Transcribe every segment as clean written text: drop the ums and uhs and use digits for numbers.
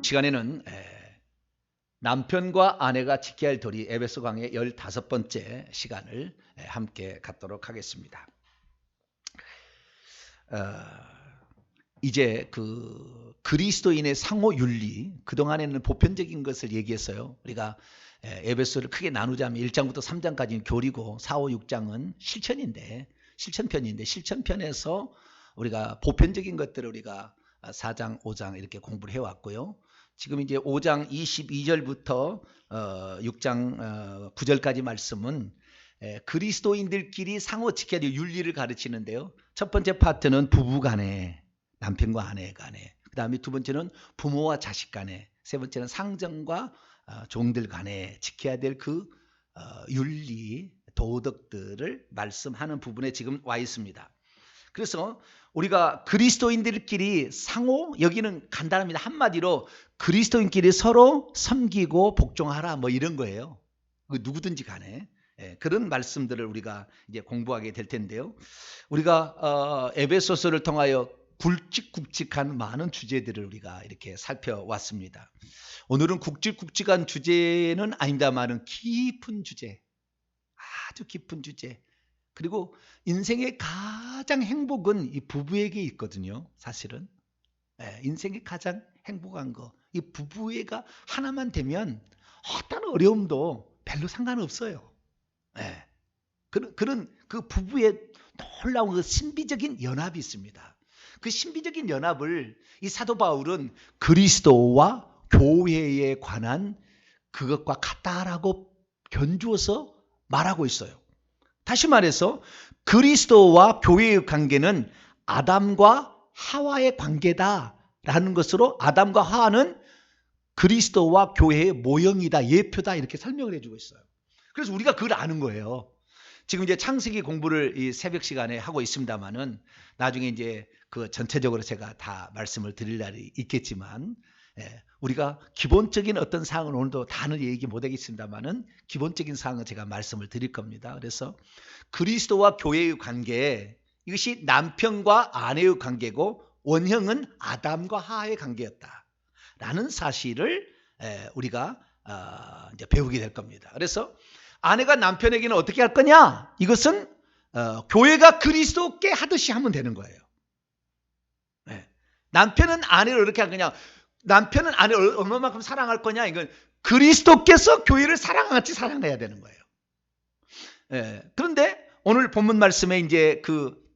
시간에는 남편과 아내가 지켜야 할 도리 에베소 강의 15번째 시간을 함께 갖도록 하겠습니다. 이제 그리스도인의 상호 윤리, 그동안에는 보편적인 것을 얘기했어요. 우리가 에베소를 크게 나누자면 1장부터 3장까지는 교리고 4, 5, 6장은 실천편인데 실천편에서 우리가 보편적인 것들을 우리가 4장, 5장 이렇게 공부를 해왔고요. 지금 이제 5장 22절부터 6장 9절까지 말씀은 그리스도인들끼리 상호 지켜야 될 윤리를 가르치는데요. 첫 번째 파트는 부부 간에, 남편과 아내 간에, 그 다음에 두 번째는 부모와 자식 간에, 세 번째는 상정과 종들 간에 지켜야 될 그 윤리, 도덕들을 말씀하는 부분에 지금 와 있습니다. 그래서 우리가 그리스도인들끼리 상호, 여기는 간단합니다. 한마디로 그리스도인끼리 서로 섬기고 복종하라 뭐 이런 거예요. 누구든지 간에. 그런 말씀들을 우리가 이제 공부하게 될 텐데요. 우리가 에베소서를 통하여 굵직굵직한 많은 주제들을 우리가 이렇게 살펴왔습니다. 오늘은 굵직굵직한 주제는 아닙니다만은 깊은 주제, 아주 깊은 주제. 그리고 인생의 가장 행복은 이 부부에게 있거든요. 사실은 인생의 가장 행복한 거, 이 부부애가 하나만 되면 어떤 어려움도 별로 상관없어요. 그런 그 부부의 놀라운 그 신비적인 연합이 있습니다. 그 신비적인 연합을 이 사도 바울은 그리스도와 교회에 관한 그것과 같다라고 견주어서 말하고 있어요. 다시 말해서 그리스도와 교회의 관계는 아담과 하와의 관계다라는 것으로 아담과 하와는 그리스도와 교회의 모형이다, 예표다 이렇게 설명을 해주고 있어요. 그래서 우리가 그걸 아는 거예요. 지금 이제 창세기 공부를 이 새벽 시간에 하고 있습니다만은 나중에 이제 그 전체적으로 제가 다 말씀을 드릴 날이 있겠지만 우리가 기본적인 어떤 사항을 오늘도 다는 얘기 못하겠습니다만은 기본적인 사항은 제가 말씀을 드릴 겁니다. 그래서 그리스도와 교회의 관계, 이것이 남편과 아내의 관계고 원형은 아담과 하와의 관계였다라는 사실을 우리가 이제 배우게 될 겁니다. 그래서 아내가 남편에게는 어떻게 할 거냐? 이것은 교회가 그리스도께 하듯이 하면 되는 거예요. 남편은 아내를 어떻게 할 거냐? 남편은 아내를 얼마만큼 사랑할 거냐? 이건 그리스도께서 교회를 사랑같이 사랑해야 되는 거예요. 그런데 오늘 본문 말씀에 이제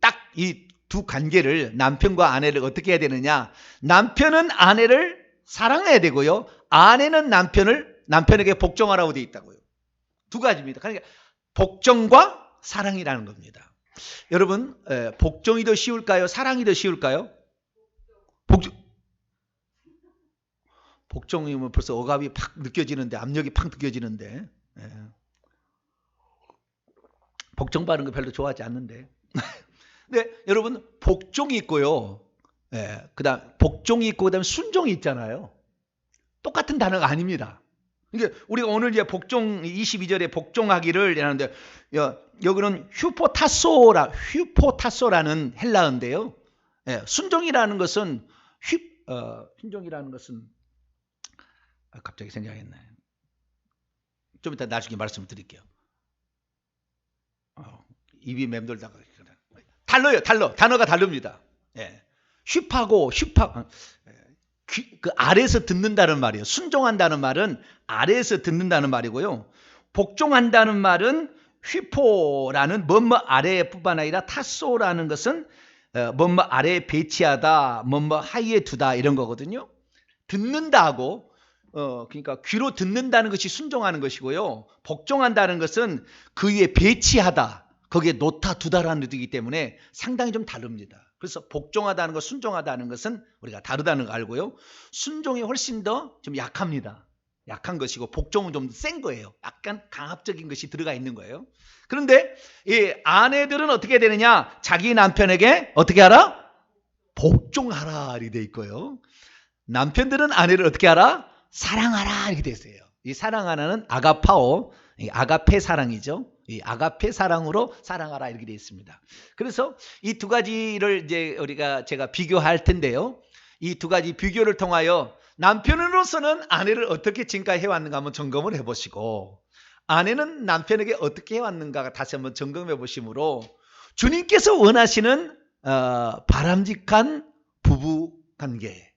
딱 이 두 관계를, 남편과 아내를 어떻게 해야 되느냐? 남편은 아내를 사랑해야 되고요. 아내는 남편에게 복종하라고 되어 있다고요. 두 가지입니다. 그러니까 복종과 사랑이라는 겁니다. 여러분, 복종이 더 쉬울까요? 사랑이 더 쉬울까요? 복종이면 벌써 억압이 팍 느껴지는데, 압력이 팍 느껴지는데, 복종받는 거 별로 좋아하지 않는데. 근데 여러분, 복종이 있고요. 그다음 복종이 있고 그다음에 순종이 있잖아요. 똑같은 단어가 아닙니다. 그러니까 우리가 오늘 이제 복종 22절에 복종하기를 하는데 여기는 휴포타소라는 헬라어인데요. 순종이라는 것은 순종이라는 것은 갑자기 생각이 안 나요. 좀 이따 나중에 말씀을 드릴게요. 입이 맴돌다가 달라요. 단어가 다릅니다. 그 아래에서 듣는다는 말이에요. 순종한다는 말은 아래에서 듣는다는 말이고요. 복종한다는 말은 휘포라는 뭐뭐 아래뿐만 아니라 타소라는 것은 뭐뭐 아래에 배치하다, 뭐뭐 하위에 두다 이런 거거든요. 듣는다고 그러니까 귀로 듣는다는 것이 순종하는 것이고요. 복종한다는 것은 그 위에 배치하다, 거기에 놓다 두다라는 뜻이기 때문에 상당히 좀 다릅니다. 그래서 복종하다는 것, 순종하다는 것은 우리가 다르다는 거 알고요. 순종이 훨씬 더 좀 약합니다. 약한 것이고 복종은 좀 센 거예요. 약간 강압적인 것이 들어가 있는 거예요. 그런데 이 아내들은 어떻게 되느냐? 자기 남편에게 어떻게 하라? 복종하라 이렇게 돼 있고요. 남편들은 아내를 어떻게 하라? 사랑하라 이렇게 돼 있어요. 이 사랑하라는 아가파오, 아가페 사랑이죠. 이 아가페 사랑으로 사랑하라 이렇게 되어 있습니다. 그래서 이 두 가지를 이제 제가 비교할 텐데요. 이 두 가지 비교를 통하여 남편으로서는 아내를 어떻게 지금까지 해왔는가 한번 점검을 해보시고, 아내는 남편에게 어떻게 해왔는가 다시 한번 점검해 보심으로, 주님께서 원하시는 바람직한 부부 관계,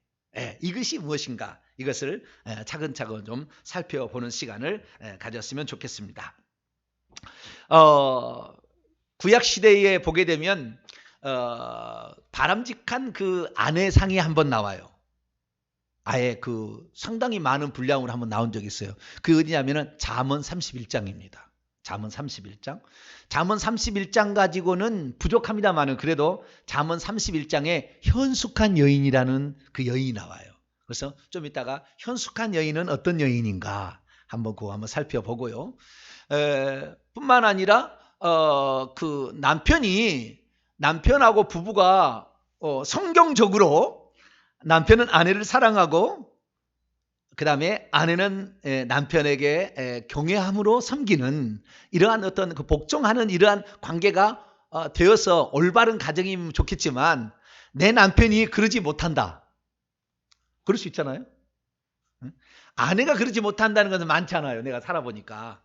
이것이 무엇인가, 이것을 차근차근 좀 살펴보는 시간을 가졌으면 좋겠습니다. 구약 시대에 보게 되면 바람직한 그 아내상이 한번 나와요. 아예 그 상당히 많은 분량으로 한번 나온 적이 있어요. 그 어디냐면은 잠언 31장입니다. 잠언 31장. 잠언 31장 가지고는 부족합니다만은 그래도 잠언 31장에 현숙한 여인이라는 그 여인이 나와요. 그래서 좀 이따가 현숙한 여인은 어떤 여인인가 한번 그거 한번 살펴보고요. 뿐만 아니라 그 남편하고 부부가 성경적으로 남편은 아내를 사랑하고 그 다음에 아내는 남편에게 경외함으로 섬기는 이러한 어떤 그 복종하는 이러한 관계가 되어서 올바른 가정이면 좋겠지만, 내 남편이 그러지 못한다. 그럴 수 있잖아요. 아내가 그러지 못한다는 것은 많지 않아요. 내가 살아보니까.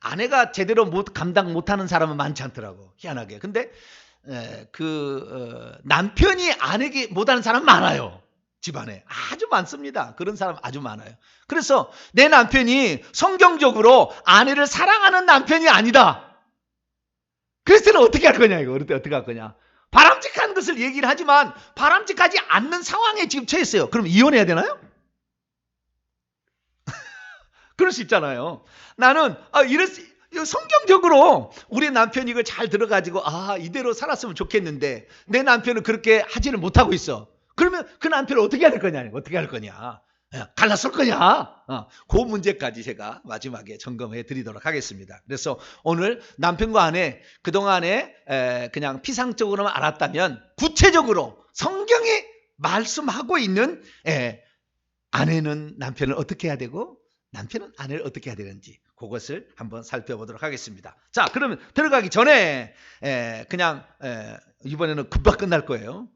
아내가 제대로 감당 못하는 사람은 많지 않더라고. 희한하게. 근데 남편이 아내에게 못하는 사람 많아요. 집안에 아주 많습니다. 그런 사람 아주 많아요. 그래서 내 남편이 성경적으로 아내를 사랑하는 남편이 아니다. 그래서 어떻게 할 거냐, 이거. 어떻게 할 거냐. 바람직한 것을 얘기를 하지만 바람직하지 않는 상황에 지금 처했어요. 그럼 이혼해야 되나요? 그럴 수 있잖아요. 나는 성경적으로 우리 남편이 이걸 잘 들어가지고 이대로 살았으면 좋겠는데 내 남편은 그렇게 하지를 못하고 있어. 그러면 그 남편을 어떻게 할 거냐? 어떻게 할 거냐? 갈라설 거냐? 그 문제까지 제가 마지막에 점검해 드리도록 하겠습니다. 그래서 오늘 남편과 아내 그동안에 그냥 피상적으로만 알았다면, 구체적으로 성경이 말씀하고 있는 아내는 남편을 어떻게 해야 되고 남편은 아내를 어떻게 해야 되는지, 그것을 한번 살펴보도록 하겠습니다. 자, 그러면 들어가기 전에 그냥 이번에는 금방 끝날 거예요.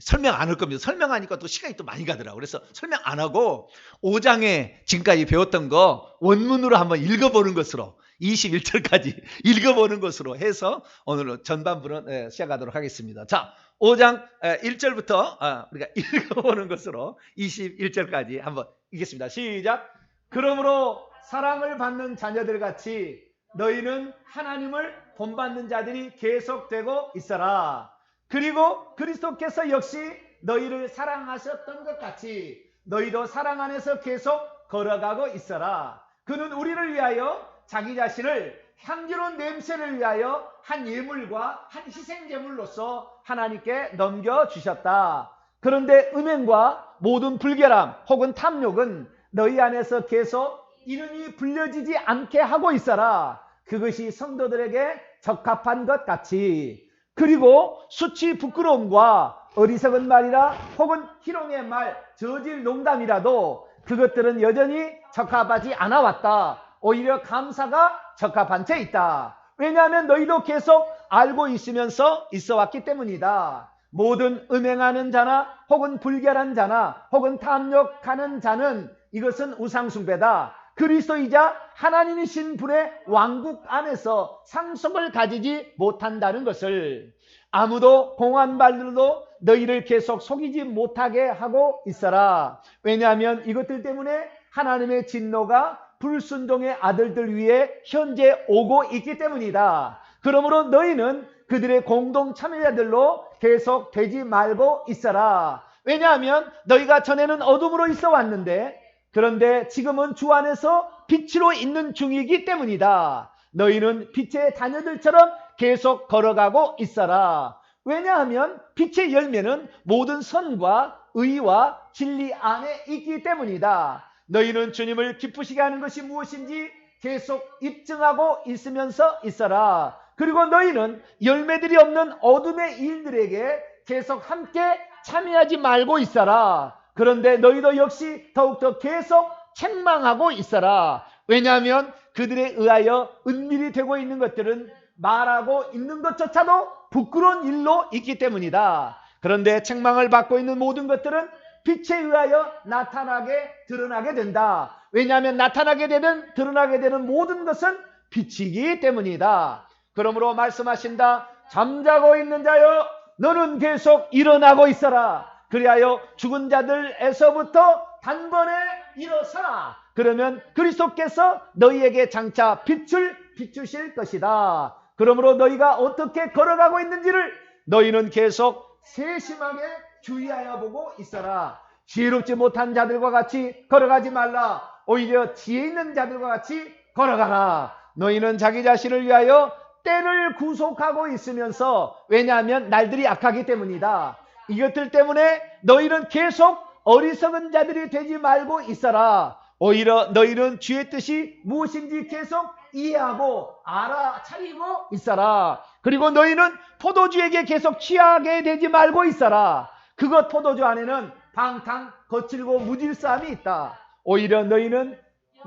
설명 안 할 겁니다. 설명하니까 또 시간이 또 많이 가더라고요. 그래서 설명 안 하고 5장에 지금까지 배웠던 거 원문으로 한번 읽어보는 것으로, 21절까지 읽어보는 것으로 해서 오늘 전반부는 시작하도록 하겠습니다. 자, 5장 1절부터 우리가 읽어보는 것으로 21절까지 한번 읽겠습니다. 시작. 그러므로 사랑을 받는 자녀들 같이 너희는 하나님을 본받는 자들이 계속되고 있어라. 그리고 그리스도께서 역시 너희를 사랑하셨던 것 같이 너희도 사랑 안에서 계속 걸어가고 있어라. 그는 우리를 위하여 자기 자신을 향기로운 냄새를 위하여 한 예물과 한 희생제물로서 하나님께 넘겨주셨다. 그런데 음행과 모든 불결함 혹은 탐욕은 너희 안에서 계속 이름이 불려지지 않게 하고 있어라. 그것이 성도들에게 적합한 것 같이. 그리고 수치 부끄러움과 어리석은 말이라 혹은 희롱의 말, 저질 농담이라도 그것들은 여전히 적합하지 않아 왔다. 오히려 감사가 적합한 채 있다. 왜냐하면 너희도 계속 알고 있으면서 있어 왔기 때문이다. 모든 음행하는 자나 혹은 불결한 자나 혹은 탐욕하는 자는 이것은 우상숭배다. 그리스도이자 하나님이신 분의 왕국 안에서 상속을 가지지 못한다는 것을. 아무도 공한 말들도 너희를 계속 속이지 못하게 하고 있어라. 왜냐하면 이것들 때문에 하나님의 진노가 불순종의 아들들 위에 현재 오고 있기 때문이다. 그러므로 너희는 그들의 공동 참여자들로 계속 되지 말고 있어라. 왜냐하면 너희가 전에는 어둠으로 있어 왔는데 그런데 지금은 주 안에서 빛으로 있는 중이기 때문이다. 너희는 빛의 자녀들처럼 계속 걸어가고 있어라. 왜냐하면 빛의 열매는 모든 선과 의와 진리 안에 있기 때문이다. 너희는 주님을 기쁘시게 하는 것이 무엇인지 계속 입증하고 있으면서 있어라. 그리고 너희는 열매들이 없는 어둠의 일들에게 계속 함께 참여하지 말고 있어라. 그런데 너희도 역시 더욱더 계속 책망하고 있어라. 왜냐하면 그들에 의하여 은밀히 되고 있는 것들은 말하고 있는 것조차도 부끄러운 일로 있기 때문이다. 그런데 책망을 받고 있는 모든 것들은 빛에 의하여 나타나게 드러나게 된다. 왜냐하면 나타나게 되는 드러나게 되는 모든 것은 빛이기 때문이다. 그러므로 말씀하신다. 잠자고 있는 자여 너는 계속 일어나고 있어라. 그리하여 죽은 자들에서부터 단번에 일어서라. 그러면 그리스도께서 너희에게 장차 빛을 비추실 것이다. 그러므로 너희가 어떻게 걸어가고 있는지를 너희는 계속 세심하게 주의하여 보고 있어라. 지혜롭지 못한 자들과 같이 걸어가지 말라. 오히려 지혜 있는 자들과 같이 걸어가라. 너희는 자기 자신을 위하여 때를 구속하고 있으면서, 왜냐하면 날들이 악하기 때문이다. 이것들 때문에 너희는 계속 어리석은 자들이 되지 말고 있어라. 오히려 너희는 주의 뜻이 무엇인지 계속 이해하고 알아차리고 있어라. 그리고 너희는 포도주에게 계속 취하게 되지 말고 있어라. 그것 포도주 안에는 방탕, 거칠고 무질서함이 있다. 오히려 너희는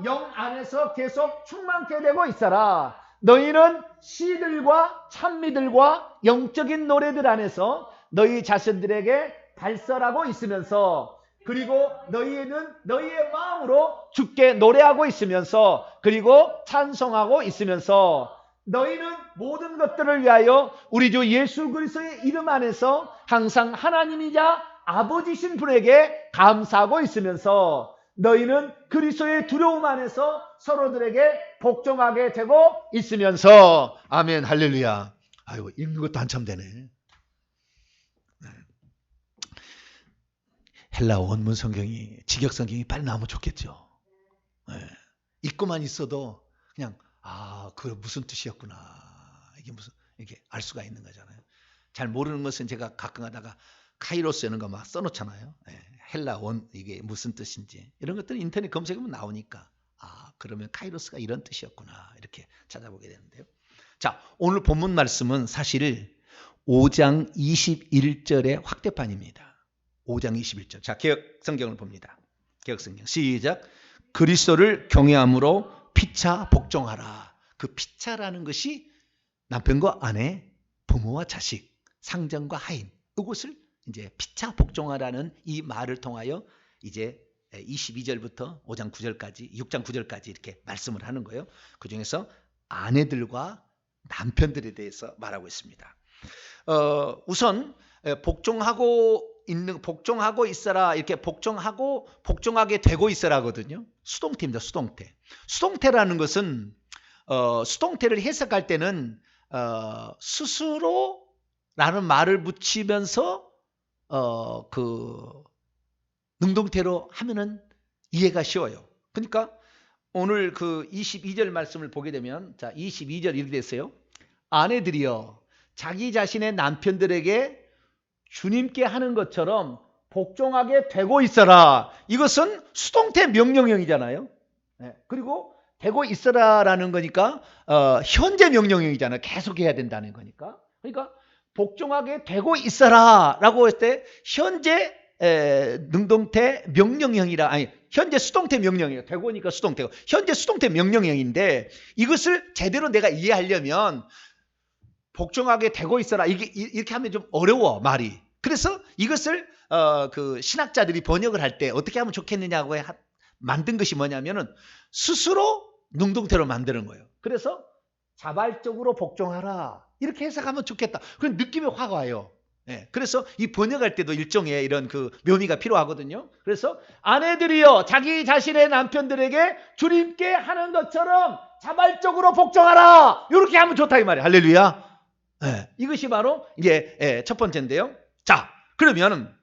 영 안에서 계속 충만케 되고 있어라. 너희는 시들과 찬미들과 영적인 노래들 안에서 너희 자신들에게 발설하고 있으면서, 그리고 너희는 너희의 마음으로 주께 노래하고 있으면서, 그리고 찬송하고 있으면서, 너희는 모든 것들을 위하여 우리 주 예수 그리스도의 이름 안에서 항상 하나님이자 아버지신 분에게 감사하고 있으면서, 너희는 그리스도의 두려움 안에서 서로들에게 복종하게 되고 있으면서. 아멘, 할렐루야. 아이고, 읽는 것도 한참 되네. 헬라 원문 성경이, 직역 성경이 빨리 나오면 좋겠죠. 읽고만 있어도 그냥 그 무슨 뜻이었구나, 이게 알 수가 있는 거잖아요. 잘 모르는 것은 제가 가끔 하다가 카이로스 이런 거 막 써놓잖아요. 헬라 원 이게 무슨 뜻인지 이런 것들은 인터넷 검색하면 나오니까 그러면 카이로스가 이런 뜻이었구나 이렇게 찾아보게 되는데요. 자, 오늘 본문 말씀은 사실 5장 21절의 확대판입니다. 5장 21절. 자, 개역 성경을 봅니다. 개역 성경 시작. 그리스도를 경외함으로 피차 복종하라. 그 피차라는 것이 남편과 아내, 부모와 자식, 상전과 하인, 이것을 이제 피차 복종하라는 이 말을 통하여 이제 22절부터 5장 9절까지, 6장 9절까지 이렇게 말씀을 하는 거예요. 그 중에서 아내들과 남편들에 대해서 말하고 있습니다. 우선 복종하고 있어라, 이렇게 복종하게 되고 있어라거든요. 수동태입니다. 수동태. 수동태라는 것은 수동태를 해석할 때는 스스로라는 말을 붙이면서 그 능동태로 하면은 이해가 쉬워요. 그러니까 오늘 그 22절 말씀을 보게 되면, 자, 22절 이렇게 됐어요. 아내들이여 자기 자신의 남편들에게 주님께 하는 것처럼 복종하게 되고 있어라. 이것은 수동태 명령형이잖아요. 그리고 되고 있어라라는 거니까 현재 명령형이잖아요. 계속해야 된다는 거니까. 그러니까 복종하게 되고 있어라라고 했을 때 현재 능동태 명령형이라, 아니 현재 수동태 명령이에요. 되고니까 수동태고 현재 수동태 명령형인데, 이것을 제대로 내가 이해하려면 복종하게 되고 있어라 이렇게 하면 좀 어려워 말이. 그래서 이것을 그 신학자들이 번역을 할 때 어떻게 하면 좋겠느냐고 만든 것이 뭐냐면은 스스로 능동태로 만드는 거예요. 그래서 자발적으로 복종하라 이렇게 해석하면 좋겠다. 그런 느낌이 확 와요. 그래서 이 번역할 때도 일종의 이런 그 묘미가 필요하거든요. 그래서 아내들이여 자기 자신의 남편들에게 주님께 하는 것처럼 자발적으로 복종하라. 이렇게 하면 좋다 이 말이에요. 할렐루야. 이것이 바로 이제 첫 번째인데요. 자, 그러면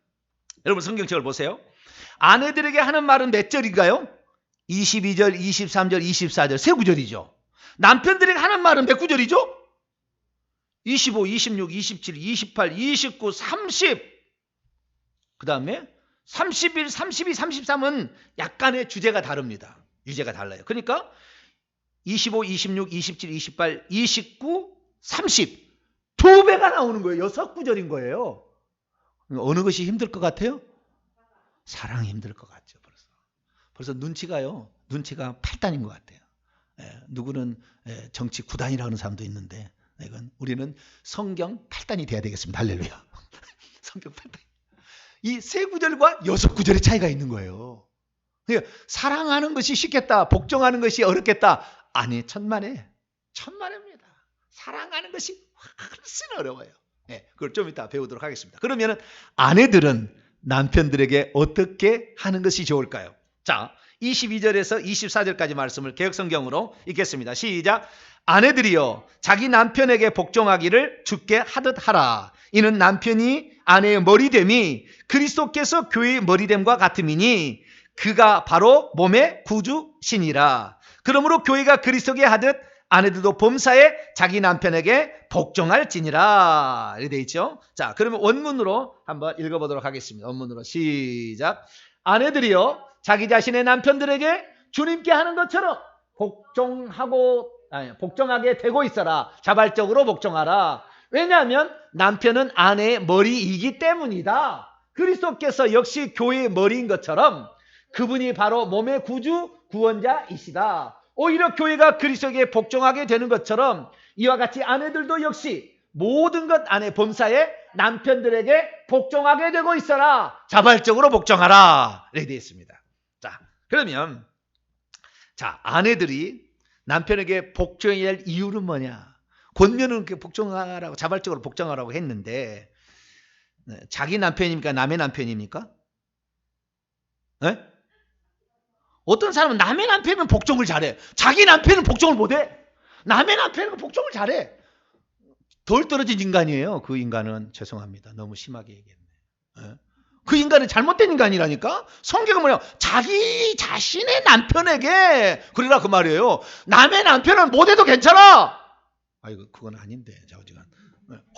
여러분 성경책을 보세요. 아내들에게 하는 말은 몇 절인가요? 22절, 23절, 24절 세 구절이죠. 남편들에게 하는 말은 몇 구절이죠? 25, 26, 27, 28, 29, 30. 그 다음에 31, 32, 33은 약간의 주제가 다릅니다. 유제가 달라요. 그러니까 25, 26, 27, 28, 29, 30. 두 배가 나오는 거예요. 6구절인 거예요. 어느 것이 힘들 것 같아요? 사랑이 힘들 것 같죠. 벌써 눈치가요. 눈치가 8단인 것 같아요. 누구는 정치 9단이라고 하는 사람도 있는데, 우리는 성경 8단이 돼야 되겠습니다. 할렐루야. 성경 8단. 이 세 구절과 여섯 구절의 차이가 있는 거예요. 그러니까 사랑하는 것이 쉽겠다, 복종하는 것이 어렵겠다. 아니, 천만에 천만입니다. 사랑하는 것이 훨씬 어려워요. 네, 그걸 좀 이따 배우도록 하겠습니다. 그러면은 아내들은 남편들에게 어떻게 하는 것이 좋을까요? 자, 22절에서 24절까지 말씀을 개역성경으로 읽겠습니다. 시작. 아내들이여 자기 남편에게 복종하기를 주께 하듯 하라. 이는 남편이 아내의 머리됨이 그리스도께서 교회의 머리됨과 같음이니 그가 바로 몸의 구주시니라. 그러므로 교회가 그리스도께 하듯 아내들도 범사에 자기 남편에게 복종할지니라. 이렇게 되어 있죠. 자, 그러면 원문으로 한번 읽어보도록 하겠습니다. 원문으로 시작. 아내들이여 자기 자신의 남편들에게 주님께 하는 것처럼 복종하게 되고 있어라. 자발적으로 복종하라. 왜냐하면 남편은 아내의 머리이기 때문이다. 그리스도께서 역시 교회의 머리인 것처럼 그분이 바로 몸의 구주, 구원자이시다. 오히려 교회가 그리스도에게 복종하게 되는 것처럼 이와 같이 아내들도 역시 모든 것 안에 범사에 남편들에게 복종하게 되고 있어라. 자발적으로 복종하라. 이렇게 되어 있습니다. 자, 그러면 아내들이 남편에게 복종해야 할 이유는 뭐냐? 권면은 복종하라고, 자발적으로 복종하라고 했는데 자기 남편입니까? 남의 남편입니까? 네? 어떤 사람은 남의 남편은 복종을 잘해. 자기 남편은 복종을 못해. 남의 남편은 복종을 잘해. 덜 떨어진 인간이에요. 그 인간은. 죄송합니다. 너무 심하게 얘기했네. 네? 그 인간은 잘못된 인간이라니까. 성경은 뭐냐? 자기 자신의 남편에게 그러라 그 말이에요. 남의 남편은 못해도 괜찮아. 아이고, 그건 아닌데 좌우지간.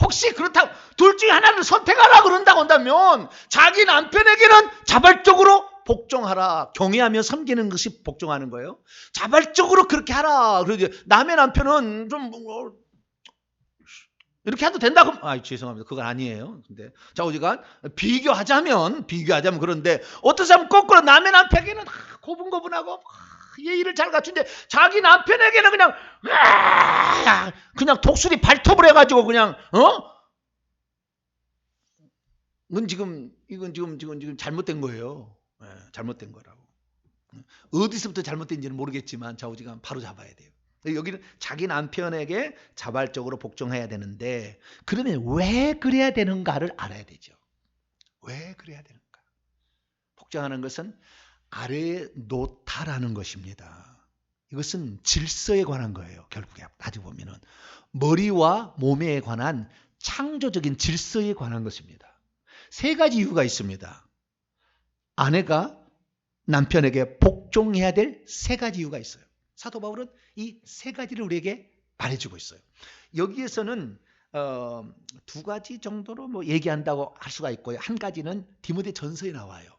혹시 그렇다고 둘 중에 하나를 선택하라 그런다고 한다면 자기 남편에게는 자발적으로 복종하라. 경외하며 섬기는 것이 복종하는 거예요. 자발적으로 그렇게 하라. 그러지. 남의 남편은 좀 이렇게 해도 된다고. 죄송합니다. 그건 아니에요. 근데 좌우지간 비교하자면 그런데 어떤 사람은 거꾸로 남의 남편에게는 고분고분하고 예의를 잘 갖춘데 자기 남편에게는 그냥 독수리 발톱을 해가지고 그냥 이건 지금 잘못된 거예요. 네, 잘못된 거라고. 어디서부터 잘못된지는 모르겠지만 좌우지간 바로 잡아야 돼요. 여기는 자기 남편에게 자발적으로 복종해야 되는데 그러면 왜 그래야 되는가를 알아야 되죠. 왜 그래야 되는가? 복종하는 것은 아래에 놓다라는 것입니다. 이것은 질서에 관한 거예요. 결국에 따지고 보면은 머리와 몸에 관한 창조적인 질서에 관한 것입니다. 세 가지 이유가 있습니다. 아내가 남편에게 복종해야 될 세 가지 이유가 있어요. 사도 바울은 이 세 가지를 우리에게 말해주고 있어요. 여기에서는 두 가지 정도로 얘기한다고 할 수가 있고요. 한 가지는 디모데 전서에 나와요.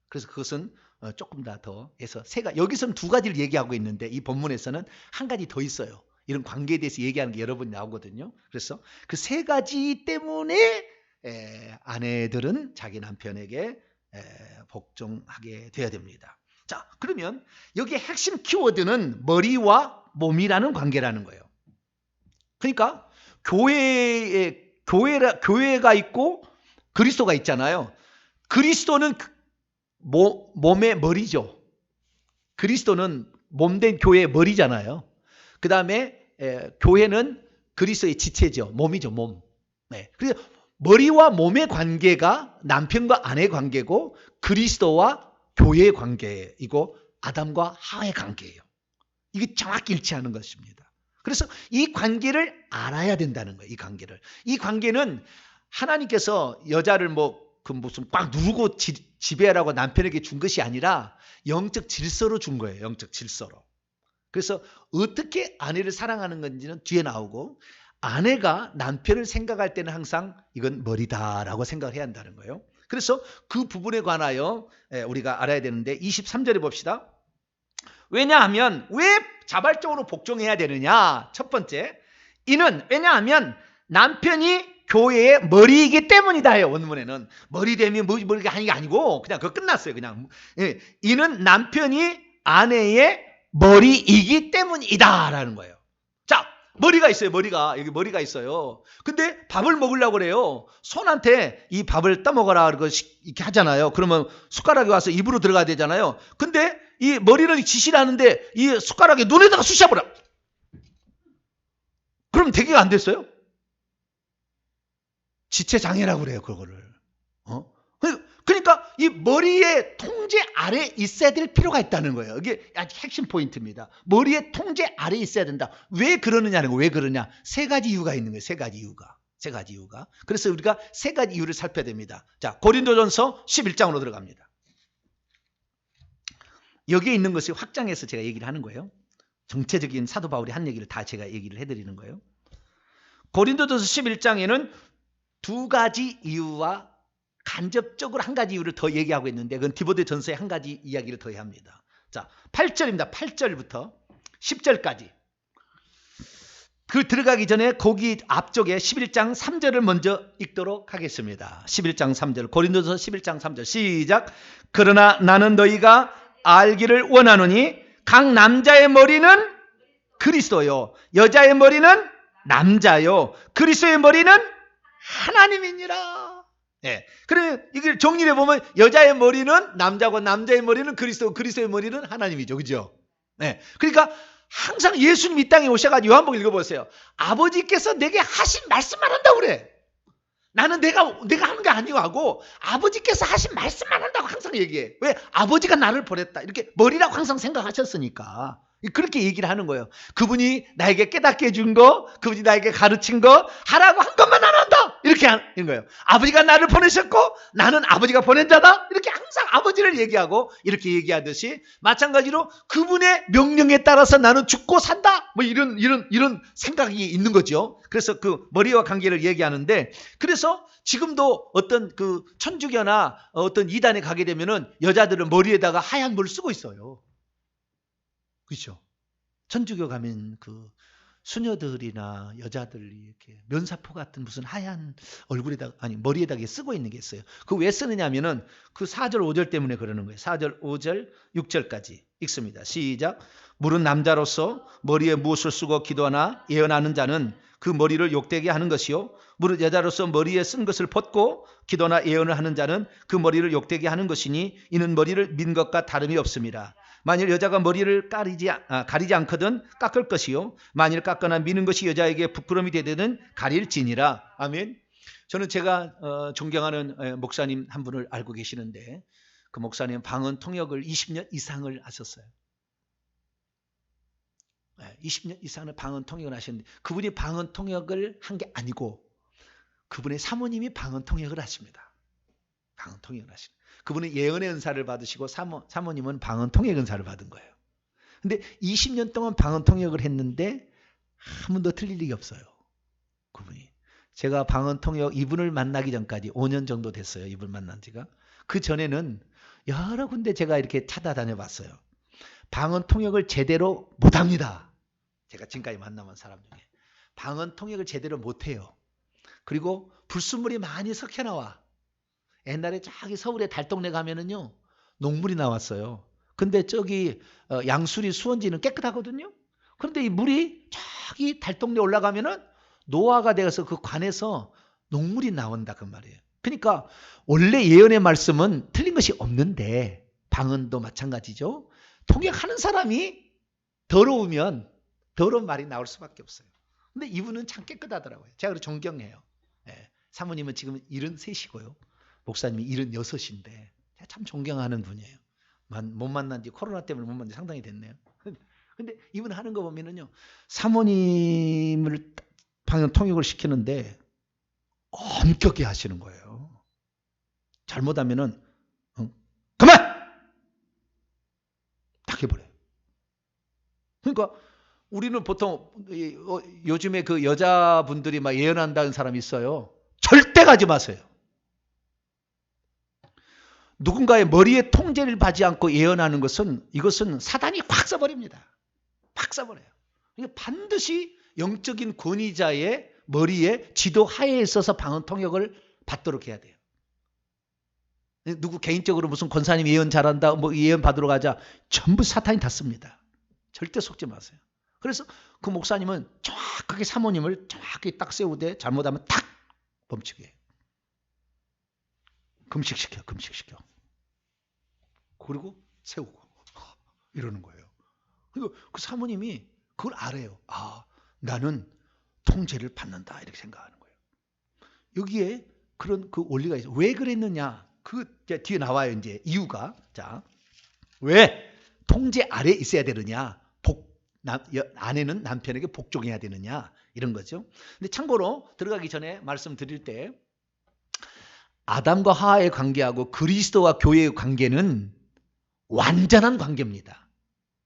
그래서 그것은 조금 더 해서 여기서는 두 가지를 얘기하고 있는데 이 본문에서는 한 가지 더 있어요. 이런 관계에 대해서 얘기하는 게 여러 번 나오거든요. 그래서 그 세 가지 때문에 아내들은 자기 남편에게 복종하게 돼야 됩니다. 자, 그러면 여기에 핵심 키워드는 머리와 몸이라는 관계라는 거예요. 그러니까 교회가 있고 그리스도가 있잖아요. 그리스도는 몸의 머리죠. 그리스도는 몸된 교회의 머리잖아요. 그 다음에 교회는 그리스도의 지체죠. 몸이죠, 몸. 네. 그래서 머리와 몸의 관계가 남편과 아내의 관계고 그리스도와 교회의 관계이고 아담과 하와의 관계예요. 이게 정확히 일치하는 것입니다. 그래서 이 관계를 알아야 된다는 거예요. 이 관계는 하나님께서 여자를 무슨 꽉 누르고 지배하라고 남편에게 준 것이 아니라 영적 질서로 준 거예요. 영적 질서로. 그래서 어떻게 아내를 사랑하는 건지는 뒤에 나오고 아내가 남편을 생각할 때는 항상 이건 머리다라고 생각해야 한다는 거예요. 그래서 그 부분에 관하여 우리가 알아야 되는데 23절에 봅시다. 왜냐하면 왜 자발적으로 복종해야 되느냐? 첫 번째, 왜냐하면 남편이 교회의 머리이기 때문이다 해요. 원문에는 머리됨이 머리가 하는 게 아니고 그냥 그거 끝났어요. 그냥 이는 남편이 아내의 머리이기 때문이다라는 거예요. 자, 머리가 있어요. 여기 머리가 있어요. 근데 밥을 먹으려고 그래요. 손한테 이 밥을 떠먹어라 그러고 이렇게 하잖아요. 그러면 숟가락이 와서 입으로 들어가야 되잖아요. 근데 이 머리를 지시를 하는데 이 숟가락에 눈에다가 쑤셔버려. 그럼 대기가 안 됐어요? 지체장애라고 그래요. 그거를. 그러니까 이 머리의 통제 아래 있어야 될 필요가 있다는 거예요. 이게 아주 핵심 포인트입니다. 머리의 통제 아래 있어야 된다. 왜 그러느냐는 거예요. 왜 그러냐. 세 가지 이유가 있는 거예요. 세 가지 이유가. 그래서 우리가 세 가지 이유를 살펴야 됩니다. 자, 고린도전서 11장으로 들어갑니다. 여기에 있는 것을 확장해서 제가 얘기를 하는 거예요. 정체적인 사도 바울이 한 얘기를 다 제가 얘기를 해드리는 거예요. 고린도전서 11장에는 두 가지 이유와 간접적으로 한 가지 이유를 더 얘기하고 있는데 그건 디모데전서에 한 가지 이야기를 더 해야 합니다. 자, 8절입니다. 8절부터 10절까지. 그 들어가기 전에 거기 앞쪽에 11장 3절을 먼저 읽도록 하겠습니다. 11장 3절. 고린도서 11장 3절. 시작. 그러나 나는 너희가 알기를 원하노니 각 남자의 머리는 그리스도요, 여자의 머리는 남자요, 그리스도의 머리는 하나님이니라. 예. 그러면 이걸 정리해 보면 여자의 머리는 남자고 남자의 머리는 그리스도, 그리스도의 머리는 하나님이죠. 그죠? 예. 그러니까 항상 예수님 이 땅에 오셔가지고 요한복음 읽어보세요. 아버지께서 내게 하신 말씀만 한다고 그래. 나는 내가 하는 게 아니고 하고 아버지께서 하신 말씀만 한다고 항상 얘기해. 왜? 아버지가 나를 보냈다. 이렇게 머리라고 항상 생각하셨으니까. 그렇게 얘기를 하는 거예요. 그분이 나에게 깨닫게 해준 거, 그분이 나에게 가르친 거, 하라고 한 것만 안 한다. 이렇게 하는 거예요. 아버지가 나를 보내셨고 나는 아버지가 보낸 자다. 이렇게 항상 아버지를 얘기하고 이렇게 얘기하듯이 마찬가지로 그분의 명령에 따라서 나는 죽고 산다. 뭐 이런 생각이 있는 거죠. 그래서 그 머리와 관계를 얘기하는데, 그래서 지금도 어떤 그 천주교나 어떤 이단에 가게 되면은 여자들은 머리에다가 하얀 물 쓰고 있어요. 그렇죠? 천주교 가면 그 수녀들이나 여자들이 이렇게 면사포 같은 무슨 하얀 얼굴에다가, 아니 머리에다가 쓰고 있는 게 있어요. 그 왜 쓰느냐면은 그 4절 5절 때문에 그러는 거예요. 4절 5절 6절까지 읽습니다. 시작. 물은 남자로서 머리에 무엇을 쓰고 기도하나 예언하는 자는 그 머리를 욕되게 하는 것이요, 무릇 여자로서 머리에 쓴 것을 벗고 기도나 예언을 하는 자는 그 머리를 욕되게 하는 것이니 이는 머리를 민 것과 다름이 없습니다. 만일 여자가 머리를 가리지 않거든 깎을 것이요, 만일 깎거나 미는 것이 여자에게 부끄러움이 되든 가릴지니라. 아멘. 저는 제가 존경하는 목사님 한 분을 알고 계시는데, 그 목사님 방언 통역을 20년 이상을 하셨어요. 20년 이상을 방언 통역을 하셨는데, 그분이 방언 통역을 한 게 아니고 그분의 사모님이 방언 통역을 하십니다. 방언 통역을 하십니다. 그분은 예언의 은사를 받으시고 사모님은 방언 통역 은사를 받은 거예요. 근데 20년 동안 방언 통역을 했는데 한 번도 틀릴 리가 없어요. 그분이. 제가 방언 통역 이분을 만나기 전까지 5년 정도 됐어요. 이분 만난 지가. 그 전에는 여러 군데 제가 이렇게 찾아다녀 봤어요. 방언 통역을 제대로 못합니다. 제가 지금까지 만나본 사람 중에. 방언 통역을 제대로 못해요. 그리고 불순물이 많이 섞여 나와. 옛날에 저기 서울에 달동네 가면은요, 녹물이 나왔어요. 근데 저기 양수리 수원지는 깨끗하거든요. 그런데 이 물이 저기 달동네 올라가면은 노화가 되어서 그 관에서 녹물이 나온다 그 말이에요. 그러니까 원래 예언의 말씀은 틀린 것이 없는데 방언도 마찬가지죠. 통역하는 사람이 더러우면 더러운 말이 나올 수밖에 없어요. 근데 이분은 참 깨끗하더라고요. 제가 그래서 존경해요. 사모님은 지금 73이고요. 목사님이 76인데 참 존경하는 분이에요. 못 만난 지, 코로나 때문에 못 만난 지 상당히 됐네요. 근데 이분 하는 거 보면은요, 사모님을 방언 통역을 시키는데 엄격히 하시는 거예요. 잘못하면은 그만! 딱 해버려요. 그러니까 우리는 보통 요즘에 그 여자분들이 막 예언한다는 사람이 있어요. 절대 가지 마세요. 누군가의 머리에 통제를 받지 않고 예언하는 것은, 이것은 사단이 꽉 써버립니다. 팍 써버려요. 그러니까 반드시 영적인 권위자의 머리에 지도 하에 있어서 방언 통역을 받도록 해야 돼요. 누구 개인적으로 무슨 권사님 예언 잘한다, 뭐 예언 받으러 가자, 전부 사탄이 다 씁니다. 절대 속지 마세요. 그래서 그 목사님은 정확하게 사모님을 정확하게 딱 세우되 잘못하면 탁 범칙이에요. 금식시켜. 그리고 세우고 이러는 거예요. 그리고 그 사모님이 그걸 알아요. 아, 나는 통제를 받는다 이렇게 생각하는 거예요. 여기에 그런 그 원리가 있어요. 왜 그랬느냐? 그 뒤에 나와요. 이제 이유가. 자, 왜 통제 아래 있어야 되느냐? 아내는 남편에게 복종해야 되느냐? 이런 거죠. 근데 참고로 들어가기 전에 말씀드릴 때 아담과 하와의 관계하고 그리스도와 교회의 관계는 완전한 관계입니다.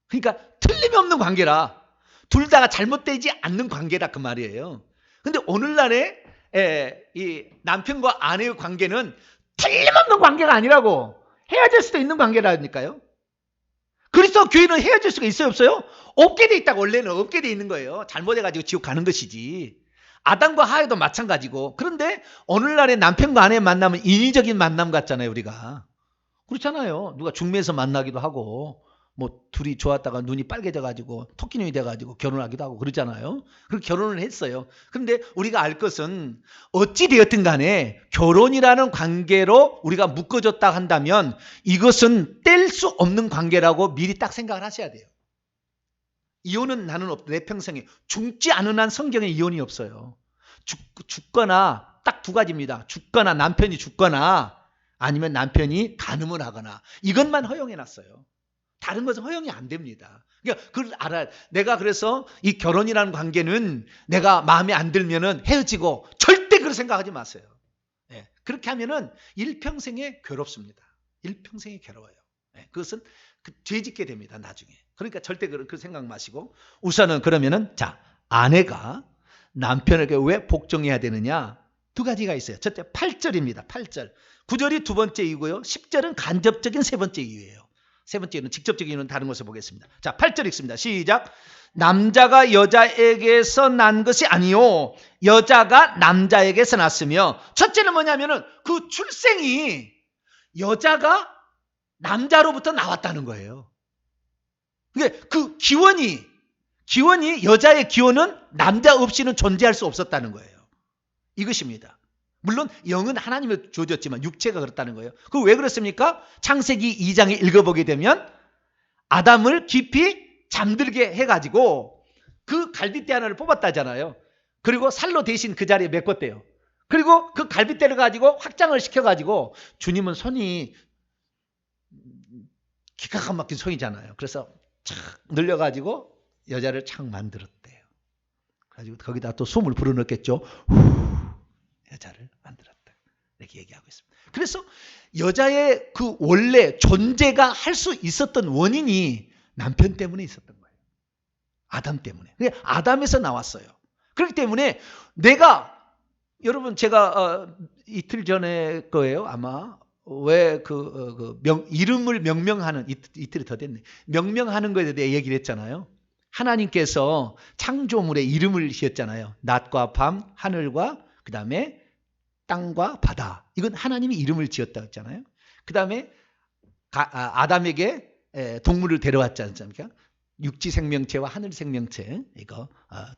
그러니까 틀림없는 관계라 둘 다가 잘못되지 않는 관계다 그 말이에요. 근데 오늘날의 이 남편과 아내의 관계는 틀림없는 관계가 아니라고 헤어질 수도 있는 관계라니까요. 그리스도 교회는 헤어질 수가 있어요 없어요? 없게 돼 있다고 원래는 없게 돼 있는 거예요. 잘못해가지고 지옥 가는 것이지. 아담과 하와도 마찬가지고. 그런데 오늘날의 남편과 아내의 만남은 인위적인 만남 같잖아요 우리가. 그렇잖아요. 누가 중매에서 만나기도 하고 뭐 둘이 좋았다가 눈이 빨개져가지고 토끼눈이 돼가지고 결혼하기도 하고 그러잖아요. 그렇게 결혼을 했어요. 그런데 우리가 알 것은 어찌 되었든 간에 결혼이라는 관계로 우리가 묶어졌다 한다면 이것은 뗄 수 없는 관계라고 미리 딱 생각을 하셔야 돼요. 이혼은 나는 없다. 내 평생에 죽지 않은 한 성경에 이혼이 없어요. 죽거나 딱 두 가지입니다. 죽거나 남편이 죽거나 아니면 남편이 간음을 하거나 이것만 허용해놨어요. 다른 것은 허용이 안 됩니다. 그러니까 그걸 알아야. 내가 그래서 이 결혼이라는 관계는 내가 마음에 안 들면은 헤어지고 절대 그렇게 생각하지 마세요. 예, 그렇게 하면은 일평생에 괴롭습니다. 일평생에 괴로워요. 예, 그것은 죄짓게 됩니다. 나중에. 그러니까 절대 그 생각 마시고 우선은 그러면은 자 아내가 남편에게 왜 복종해야 되느냐? 두 가지가 있어요. 첫째 8절입니다. 8절. 9절이 두 번째 이유고요. 10절은 간접적인 세 번째 이유예요. 세 번째 이유는 직접적인 이유는 다른 것을 보겠습니다. 자, 8절 읽습니다. 시작. 남자가 여자에게서 난 것이 아니요 여자가 남자에게서 났으며. 첫째는 뭐냐면은 그 출생이 여자가 남자로부터 나왔다는 거예요. 그러니까 그 기원이 여자의 기원은 남자 없이는 존재할 수 없었다는 거예요. 이것입니다. 물론 영은 하나님을 주어졌지만 육체가 그렇다는 거예요. 그 왜 그렇습니까? 창세기 2장에 읽어보게 되면 아담을 깊이 잠들게 해가지고 그 갈빗대 하나를 뽑았다잖아요. 그리고 살로 대신 그 자리에 메꿨대요. 그리고 그 갈빗대를 가지고 확장을 시켜가지고 주님은 손이 기가 막힌 손이잖아요. 그래서 착 늘려가지고 여자를 착 만들었대요. 그래가지고 거기다 또 숨을 불어넣겠죠. 여자를 만들었다. 이렇게 얘기하고 있습니다. 그래서 여자의 그 원래 존재가 할 수 있었던 원인이 남편 때문에 있었던 거예요. 아담 때문에. 아담에서 나왔어요. 그렇기 때문에 여러분 제가 이틀 전에 거예요. 아마 왜 이름을 명명하는 이틀이 더 됐네. 명명하는 거에 대해 얘기를 했잖아요. 하나님께서 창조물에 이름을 지었잖아요. 낮과 밤, 하늘과 그 다음에 땅과 바다. 이건 하나님이 이름을 지었다 했잖아요. 그 다음에 아담에게 동물을 데려왔지 않습니까? 육지 생명체와 하늘 생명체 이거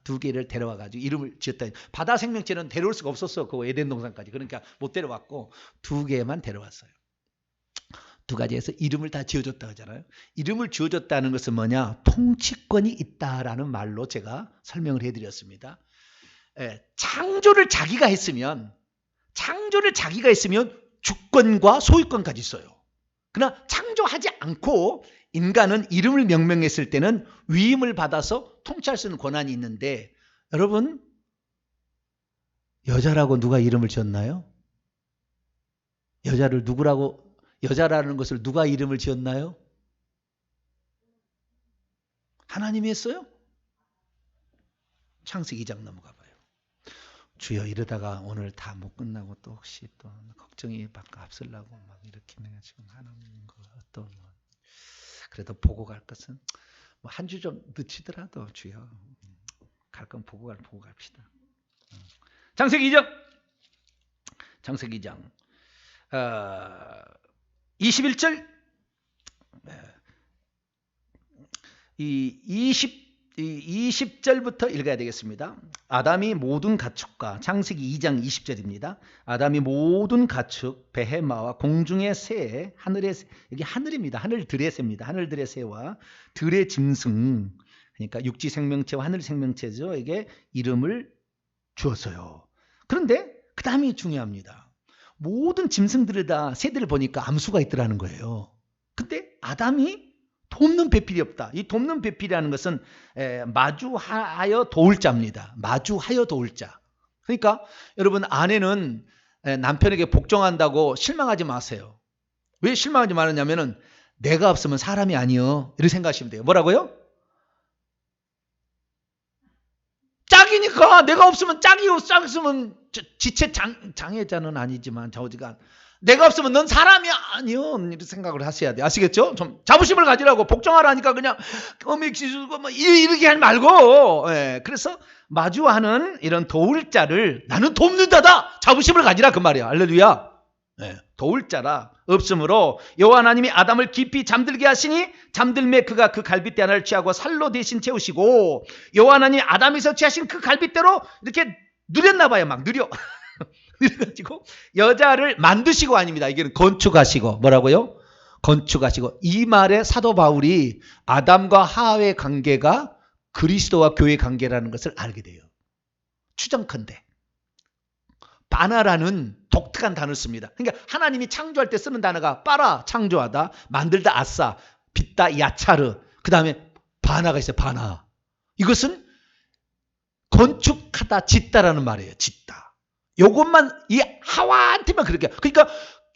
두 개를 데려와 가지고 이름을 지었다. 바다 생명체는 데려올 수가 없었어. 그 에덴 동산까지. 그러니까 못 데려왔고 두 개만 데려왔어요. 두 가지에서 이름을 다 지어줬다 하잖아요. 이름을 지어줬다는 것은 뭐냐? 통치권이 있다라는 말로 제가 설명을 해드렸습니다. 창조를 자기가 했으면 주권과 소유권까지 있어요. 그러나 창조하지 않고 인간은 이름을 명명했을 때는 위임을 받아서 통치할 수 있는 권한이 있는데 여러분 여자라고 누가 이름을 지었나요? 여자라는 것을 누가 이름을 지었나요? 하나님이 했어요? 창세기 2장 넘어가 봐요. 주여 이러다가 오늘 다 못 끝나고 또 혹시 또 걱정이 바꿔 앞설라고 막 이렇게 내가 지금 하는 거 어떤 그래도 보고 갈 것은 뭐 한 주 좀 늦추더라도 주여 갈 건 보고 갑시다. 창세기 2장 21절 20절부터 읽어야 되겠습니다. 아담이 모든 가축과 창세기 2장 20절입니다. 아담이 모든 가축, 베헤마와 공중의 새, 하늘의 새, 여기 하늘입니다. 하늘들의 새입니다. 하늘들의 새와 들의 짐승, 그러니까 육지 생명체와 하늘 생명체죠. 이게 이름을 주었어요. 그런데 그 다음이 중요합니다. 모든 짐승들에다 새들을 보니까 암수가 있더라는 거예요. 근데 아담이 돕는 배필이 없다. 이 돕는 배필이라는 것은 마주하여 도울 자입니다. 마주하여 도울 자. 그러니까 여러분, 아내는 남편에게 복종한다고 실망하지 마세요. 왜 실망하지 말았냐면은 내가 없으면 사람이 아니요, 이렇게 생각하시면 돼요. 뭐라고요? 짝이니까. 내가 없으면 짝이요. 짝 있으면 지체 장애자는 아니지만 좌우지간 내가 없으면 넌 사람이 아니요, 이렇게 생각을 하셔야 돼요. 아시겠죠? 좀 자부심을 가지라고. 복종하라니까 그냥 어미지주고 뭐 이렇게 하지 말고. 그래서 마주하는 이런 도울 자를 나는 돕는다다, 자부심을 가지라 그 말이야. 할렐루야. 도울 자라. 없으므로 여호와 하나님이 아담을 깊이 잠들게 하시니 잠들매 그가 그 갈빗대 하나를 취하고 살로 대신 채우시고, 여호와 하나님이 아담에서 취하신 그 갈빗대로 이렇게 누렸나 봐요. 막 누려. 그래가지고 여자를 만드시고, 아닙니다. 이게는 건축하시고. 뭐라고요? 건축하시고. 이 말에 사도 바울이 아담과 하와의 관계가 그리스도와 교회의 관계라는 것을 알게 돼요. 추정컨대 바나라는 독특한 단어를 씁니다. 그러니까 하나님이 창조할 때 쓰는 단어가 빠라, 창조하다, 만들다, 아싸, 빚다, 야차르, 그 다음에 바나가 있어요. 바나. 이것은 건축하다, 짓다라는 말이에요. 짓다. 요것만, 이 하와한테만 그렇게. 그러니까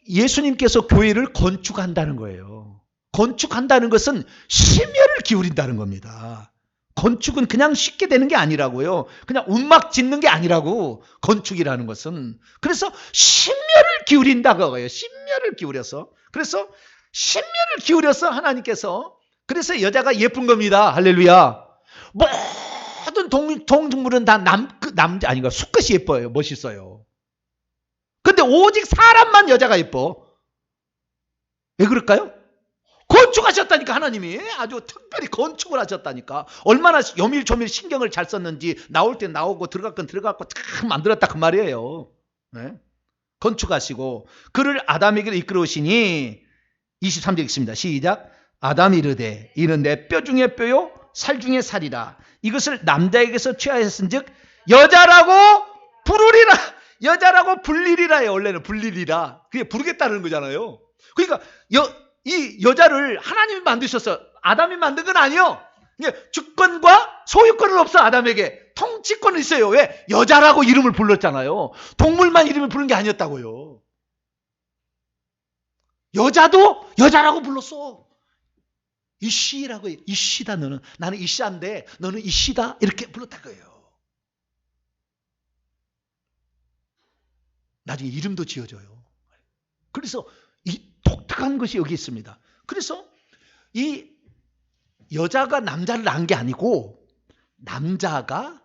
예수님께서 교회를 건축한다는 거예요. 건축한다는 것은 심혈을 기울인다는 겁니다. 건축은 그냥 쉽게 되는 게 아니라고요. 그냥 운막 짓는 게 아니라고, 건축이라는 것은. 그래서 심혈을 기울인다 그거예요. 심혈을 기울여서. 그래서 심혈을 기울여서 하나님께서, 그래서 여자가 예쁜 겁니다. 할렐루야. 모든 동물은 다 남자 아닌가, 수컷이 예뻐요. 멋있어요. 근데 오직 사람만 여자가 예뻐. 왜 그럴까요? 건축하셨다니까. 하나님이 아주 특별히 건축을 하셨다니까. 얼마나 요밀조밀 신경을 잘 썼는지, 나올 때 나오고 들어갈 건 들어갔고 딱 만들었다 그 말이에요. 건축하시고 그를 아담에게로 이끌어오시니, 23절 읽습니다. 시작. 아담이 이르되 이는 내 뼈 중에 뼈요 살 중에 살이라. 이것을 남자에게서 취하였은즉 여자라고 부르리라. 여자라고 불리리라예요. 원래는 불리리라. 그게 부르겠다는 거잖아요. 그러니까 이 여자를 하나님이 만드셨어. 아담이 만든 건 아니에요. 주권과 소유권은 없어. 아담에게 통치권은 있어요. 왜? 여자라고 이름을 불렀잖아요. 동물만 이름을 부른 게 아니었다고요. 여자도 여자라고 불렀어. 이씨라고 해요. 이씨다. 너는. 나는 이씨인데 너는 이씨다. 이렇게 불렀다고요. 나중에 이름도 지어줘요. 그래서 이 독특한 것이 여기 있습니다. 그래서 이 여자가 남자를 낳은 게 아니고 남자가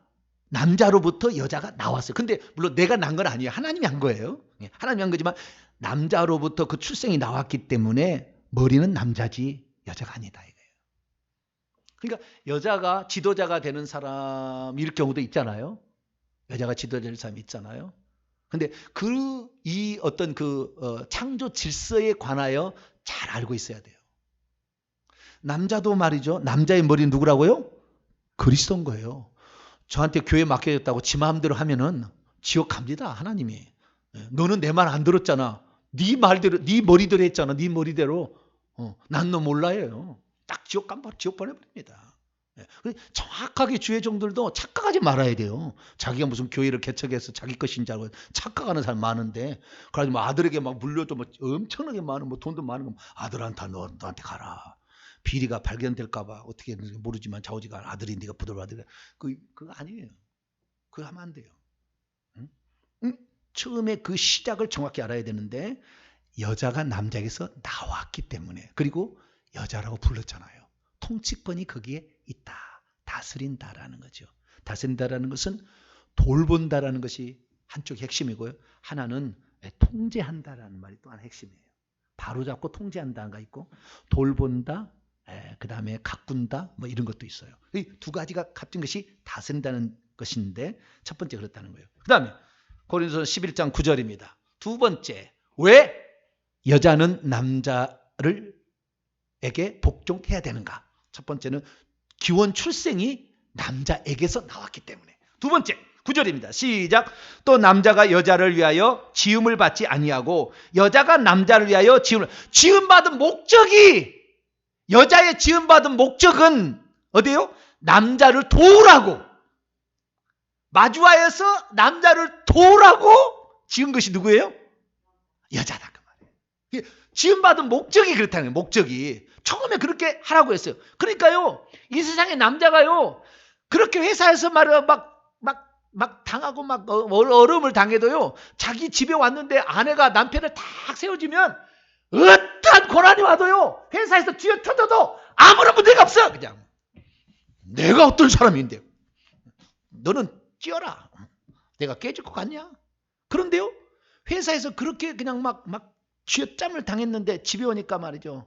남자로부터 여자가 나왔어요. 근데 물론 내가 낳은 건 아니에요. 하나님이 한 거예요. 하나님이 한 거지만 남자로부터 그 출생이 나왔기 때문에 머리는 남자지 여자가 아니다 이거예요. 그러니까 여자가 지도자가 되는 사람일 경우도 있잖아요. 여자가 지도자 될 사람이 있잖아요. 근데 이 어떤 창조 질서에 관하여 잘 알고 있어야 돼요. 남자도 말이죠. 남자의 머리는 누구라고요? 그리스도인 거예요. 저한테 교회 맡겨졌다고 지 마음대로 하면은 지옥 갑니다. 하나님이. 너는 내 말 안 들었잖아. 네 말대로, 네 머리대로 했잖아. 네 머리대로. 난 너 몰라요. 딱 지옥 보내버립니다. 정확하게 주의 종들도 착각하지 말아야 돼요. 자기가 무슨 교회를 개척해서 자기 것인 줄 알고 착각하는 사람 많은데, 그래가지고 뭐 아들에게 막 물려도 뭐 엄청나게 많은 뭐 돈도 많은 거 아들한테 너한테 가라. 비리가 발견될까봐 어떻게 했는지 모르지만 좌우지간 아들이 네가 부들부들 그거 아니에요. 그거 하면 안 돼요. 처음에 그 시작을 정확히 알아야 되는데 여자가 남자에게서 나왔기 때문에, 그리고 여자라고 불렀잖아요. 통치권이 거기에 있다. 다스린다라는 거죠. 다스린다라는 것은 돌본다라는 것이 한쪽 핵심이고요. 하나는 통제한다라는 말이 또 하나 핵심이에요. 바로잡고 통제한다가 있고 돌본다, 그 다음에 가꾼다 뭐 이런 것도 있어요. 이 두 가지가 합친 것이 다스린다는 것인데 첫 번째 그렇다는 거예요. 그 다음에 고린도서 11장 9절입니다. 두 번째, 왜 여자는 남자를 에게 복종해야 되는가? 첫 번째는 기원 출생이 남자에게서 나왔기 때문에. 두 번째 9절입니다. 시작. 또 남자가 여자를 위하여 지음을 받지 아니하고 여자가 남자를 위하여 지음받은 목적이, 여자의 지음받은 목적은 어디요? 남자를 도우라고, 마주하여서 남자를 도우라고 지은 것이 누구예요? 여자다 그 말이에요. 지음받은 목적이 그렇다는 거예요. 목적이 처음에 그렇게 하라고 했어요. 그러니까요, 이 세상에 남자가요 그렇게 회사에서 막 당하고 막 어려움을 당해도요, 자기 집에 왔는데 아내가 남편을 탁 세워주면 어떠한 고난이 와도요, 회사에서 뒤에 터져도 아무런 문제가 없어. 그냥 내가 어떤 사람인데 너는 뛰어라, 내가 깨질 것 같냐? 그런데요, 회사에서 그렇게 그냥 막 쥐어짬을 당했는데 집에 오니까 말이죠,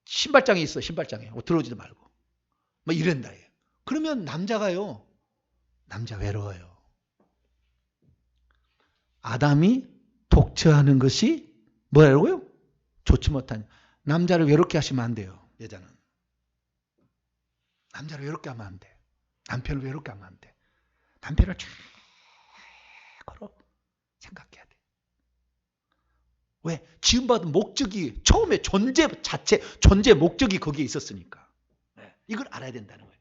신발장에 있어. 신발장에 들어오지도 말고 뭐 이런다. 그러면 남자가요, 남자 외로워요. 아담이 독처하는 것이 뭐라고요? 좋지 못한, 남자를 외롭게 하시면 안 돼요. 여자는 남자를 외롭게 하면 안 돼. 남편을 외롭게 하면 안 돼. 남편을 최고로 생각해야 돼. 왜? 지음받은 목적이, 처음에 존재 목적이 거기에 있었으니까. 이걸 알아야 된다는 거예요.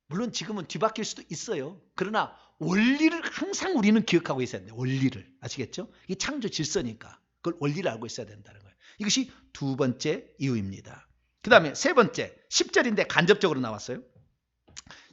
물론 지금은 뒤바뀔 수도 있어요. 그러나 원리를 항상 우리는 기억하고 있어야 돼요. 원리를. 아시겠죠? 이 창조 질서니까 그걸 원리를 알고 있어야 된다는 거예요. 이것이 두 번째 이유입니다. 그 다음에 세 번째, 10절인데 간접적으로 나왔어요.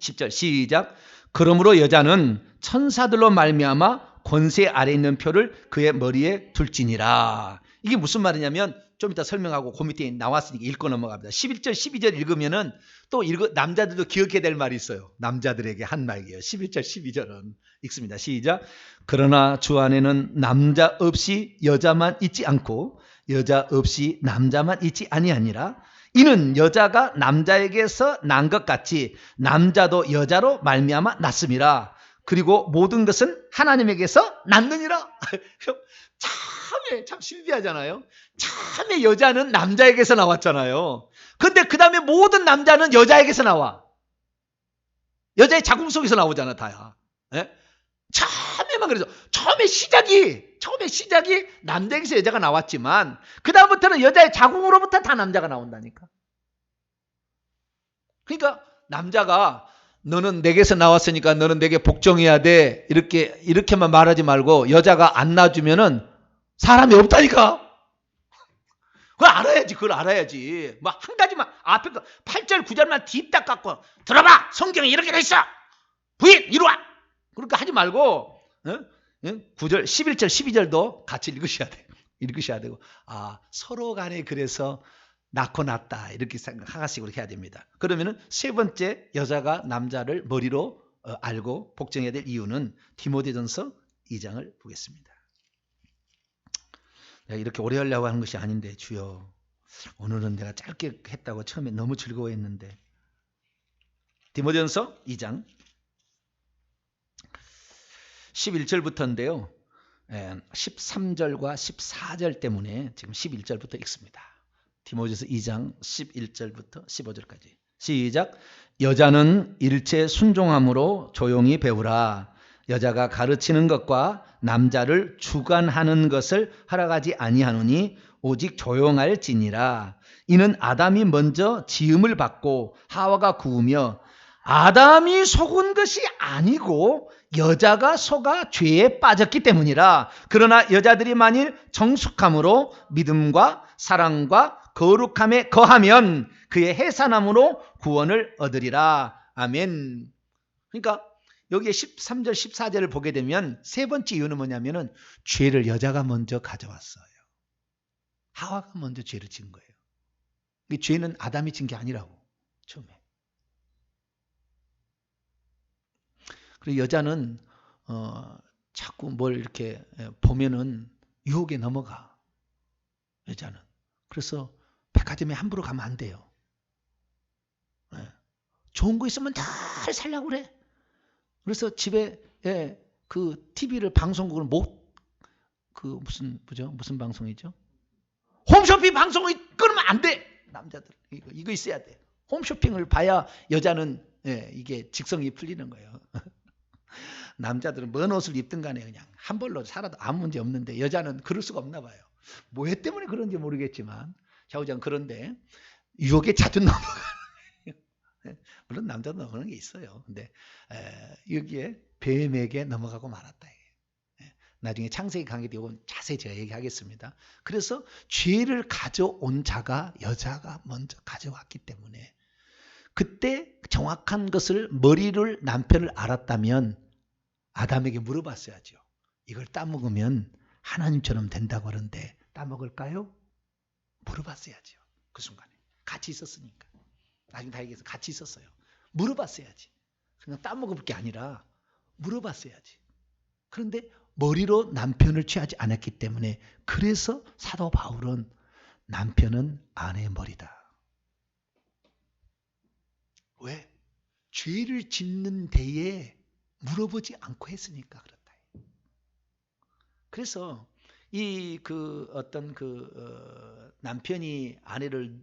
10절 시작. 그러므로 여자는 천사들로 말미암아 권세 아래 있는 표를 그의 머리에 둘지니라. 이게 무슨 말이냐면 좀 이따 설명하고 그 밑에 나왔으니까 읽고 넘어갑니다. 11절 12절 읽으면은 또 남자들도 기억해야 될 말이 있어요. 남자들에게 한 말이에요. 11절 12절은 읽습니다. 시작. 그러나 주 안에는 남자 없이 여자만 있지 않고 여자 없이 남자만 있지 아니하니라. 이는 여자가 남자에게서 난 것 같이 남자도 여자로 말미암아 났음이라. 그리고 모든 것은 하나님에게서 났느니라. 참 신비하잖아요. 참에 여자는 남자에게서 나왔잖아요. 근데 그 다음에 모든 남자는 여자에게서 나와. 여자의 자궁 속에서 나오잖아, 다야. 예? 처음에만 그래서 처음에 시작이 남자에게서 여자가 나왔지만 그 다음부터는 여자의 자궁으로부터 다 남자가 나온다니까. 그러니까 남자가 너는 내게서 나왔으니까 너는 내게 복종해야 돼, 이렇게만 말하지 말고 여자가 안 낳아주면은 사람이 없다니까. 그걸 알아야지. 뭐 한 가지만 앞에 8절 9절만 뒤딱 갖고 들어봐, 성경에 이렇게 돼 있어, 부인 이리 와, 그러니까 하지 말고 9절 11절 12절도 같이 읽으셔야 되고, 서로 간에 그래서 낳고 낳다 이렇게 하나씩으로 해야 됩니다. 그러면은 세 번째, 여자가 남자를 머리로 알고 복종해야 될 이유는 디모데전서 2장을 보겠습니다. 내가 이렇게 오래 하려고 하는 것이 아닌데 주여, 오늘은 내가 짧게 했다고 처음에 너무 즐거워했는데. 디모데전서 2장 11절부터인데요. 13절과 14절 때문에 지금 11절부터 읽습니다. 디모데전서 2장 11절부터 15절까지 시작. 여자는 일체 순종함으로 조용히 배우라. 여자가 가르치는 것과 남자를 주관하는 것을 허락하지 아니하노니 오직 조용할지니라. 이는 아담이 먼저 지음을 받고 하와가 구우며 아담이 속은 것이 아니고 여자가 속아 죄에 빠졌기 때문이라. 그러나 여자들이 만일 정숙함으로 믿음과 사랑과 거룩함에 거하면 그의 해산함으로 구원을 얻으리라. 아멘. 그러니까 여기에 13절 14절을 보게 되면 세 번째 이유는 뭐냐면은 죄를 여자가 먼저 가져왔어요. 하와가 먼저 죄를 지은 거예요. 이 죄는 아담이 진 게 아니라고, 처음에. 그리고 여자는 자꾸 뭘 이렇게 보면은 유혹에 넘어가. 여자는. 그래서 백화점에 함부로 가면 안 돼요. 예. 좋은 거 있으면 잘 살려고 그래. 그래서 집에 그 TV를 방송국을 무슨 방송이죠? 홈쇼핑 방송을 끊으면 안 돼. 남자들 이거 있어야 돼. 홈쇼핑을 봐야 여자는 이게 직성이 풀리는 거예요. 남자들은 뭔 옷을 입든 간에 그냥 한 벌로 살아도 아무 문제 없는데 여자는 그럴 수가 없나 봐요. 뭐 때문에 그런지 모르겠지만 샤오장 그런데 유혹에 자주 넘어가는 물론 남자도 넘어가는 게 있어요. 근데 여기에 뱀에게 넘어가고 말았다. 나중에 창세기 강의 때 이건 자세히 제가 얘기하겠습니다. 그래서 죄를 가져온 자가 여자가 먼저 가져왔기 때문에 그때 정확한 것을 머리를 남편을 알았다면 아담에게 물어봤어야죠. 이걸 따먹으면 하나님처럼 된다고 하는데 따먹을까요? 물어봤어야죠. 그 순간에. 같이 있었으니까. 나중에 다 얘기해서 같이 있었어요. 물어봤어야지. 그냥 따먹을 게 아니라 물어봤어야지. 그런데 머리로 남편을 취하지 않았기 때문에 그래서 사도 바울은 남편은 아내의 머리다. 왜? 죄를 짓는 데에 물어보지 않고 했으니까 그렇다. 그래서 남편이 아내를